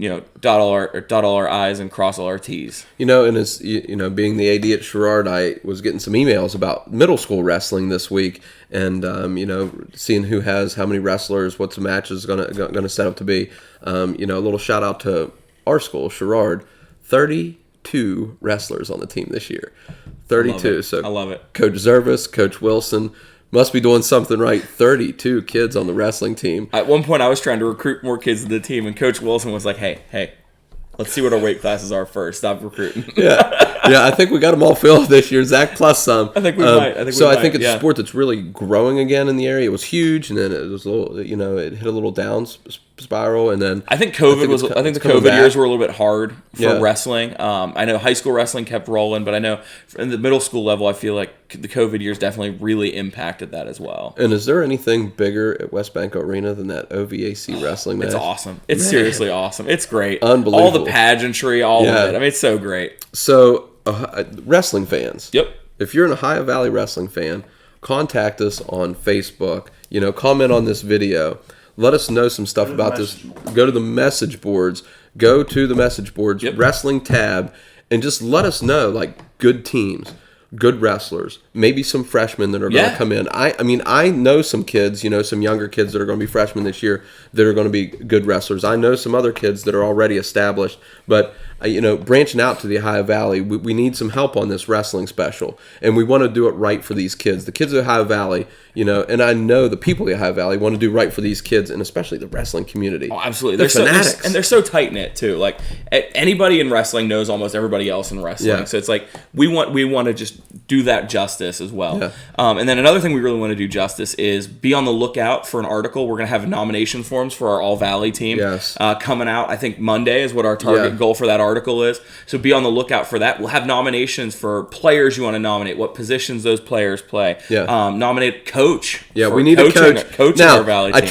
all our I's and cross all our T's. And as being the AD at Sherrard, I was getting some emails about middle school wrestling this week, and seeing who has how many wrestlers, what the match is gonna set up to be. A little shout out to our school, Sherrard, 32 wrestlers on the team this year. 32. I love it. Coach Zervis, Coach Wilson. Must be doing something right. 32 kids on the wrestling team. At one point, I was trying to recruit more kids to the team, and Coach Wilson was like, hey, let's see what our weight classes are first. Stop recruiting. Yeah, I think we got them all filled this year. Zach plus some. I think we might. I think it's a sport that's really growing again in the area. It was huge, and then it was a little, it hit a little down spiral, and then I think the COVID years were a little bit hard for wrestling. I know high school wrestling kept rolling, but I know in the middle school level, I feel like the COVID years definitely really impacted that as well. And is there anything bigger at West Banco Arena than that OVAC wrestling match? It's awesome. It's seriously awesome. It's great. Unbelievable. All the pageantry, all of it. I mean, it's so great. So, wrestling fans. Yep. If you're an Ohio Valley wrestling fan, contact us on Facebook. Comment on this video. Let us know some stuff about this. Go to the message boards. Wrestling tab, and just let us know, good teams, good wrestlers, maybe some freshmen that are going to come in. I know some kids, some younger kids that are going to be freshmen this year that are going to be good wrestlers. I know some other kids that are already established, but branching out to the Ohio Valley, we need some help on this wrestling special, and we want to do it right for these kids. The kids of Ohio Valley, and I know the people of the Ohio Valley want to do right for these kids, and especially the wrestling community. Oh, absolutely. They're fanatics. And they're so tight-knit, too. Like, anybody in wrestling knows almost everybody else in wrestling. Yeah. So it's like, we want to just do that justice as well. Yeah. And then another thing we really want to do justice is be on the lookout for an article. We're going to have nomination forms for our All Valley team coming out. I think Monday is what our target goal for that article is. So be on the lookout for that. We'll have nominations for players you want to nominate, what positions those players play. Nominate coach. Yeah, we need a coach. Now, our Valley team.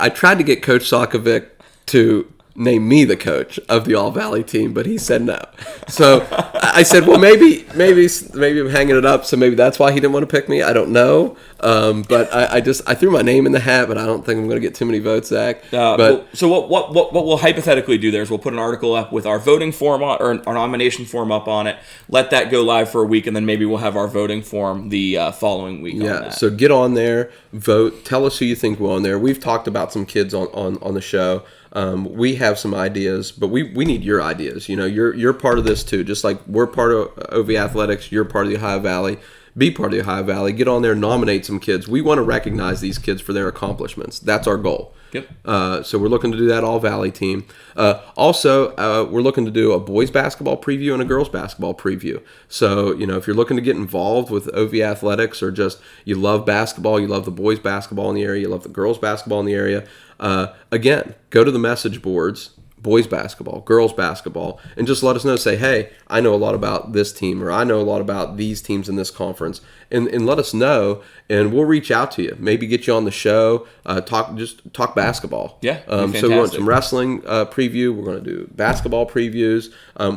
I tried to get Coach Sokovic to name me the coach of the All Valley team, but he said no. So I said, well, maybe I'm hanging it up. So maybe that's why he didn't want to pick me. I don't know. But I threw my name in the hat, but I don't think I'm going to get too many votes, Zach. So what we'll hypothetically do there is we'll put an article up with our voting form on, or our nomination form up on it. Let that go live for a week, and then maybe we'll have our voting form the following week. Yeah. On that. So get on there, vote. Tell us who you think will on there. We've talked about some kids on the show. We have some ideas, but we need your ideas. You know, you're part of this too. Just like we're part of OV Athletics, you're part of the Ohio Valley. Be part of the Ohio Valley. Get on there, nominate some kids. We want to recognize these kids for their accomplishments. That's our goal. Yep. So we're looking to do that All Valley team. Also, we're looking to do a boys basketball preview and a girls basketball preview. So, you know, if you're looking to get involved with OV Athletics, or just you love basketball, you love the boys basketball in the area, you love the girls basketball in the area, again, go to the message boards, boys basketball, girls basketball, and just let us know. Say, hey, I know a lot about this team, or I know a lot about these teams in this conference, and let us know, and we'll reach out to you. Maybe get you on the show, talk basketball. Yeah, so we want some wrestling preview. We're going to do basketball previews.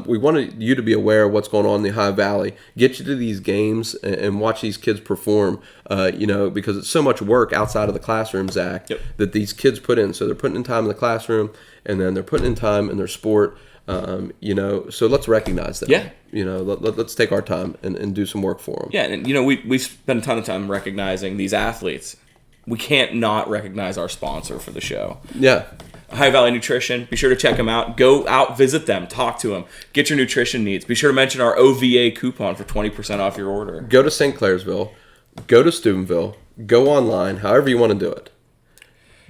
We wanted you to be aware of what's going on in the Ohio Valley. Get you to these games and watch these kids perform. You know, because it's so much work outside of the classroom, Zach, that these kids put in. So they're putting in time in the classroom, and then they're putting in time in their sport. You know, so let's recognize them. Yeah. You know, let's take our time and do some work for them. Yeah, and you know, we spend a ton of time recognizing these athletes. We can't not recognize our sponsor for the show. Yeah. Ohio Valley Nutrition. Be sure to check them out. Go out, visit them, talk to them, get your nutrition needs. Be sure to mention our OVA coupon for 20% off your order. Go to St. Clairsville. Go to Steubenville. Go online, however you want to do it.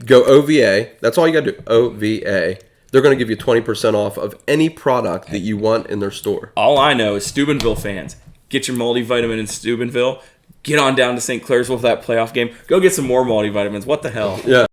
Go OVA. That's all you got to do. OVA. They're going to give you 20% off of any product that you want in their store. All I know is Steubenville fans, get your multivitamin in Steubenville. Get on down to St. Clairsville for that playoff game. Go get some more multivitamins. What the hell? Yeah.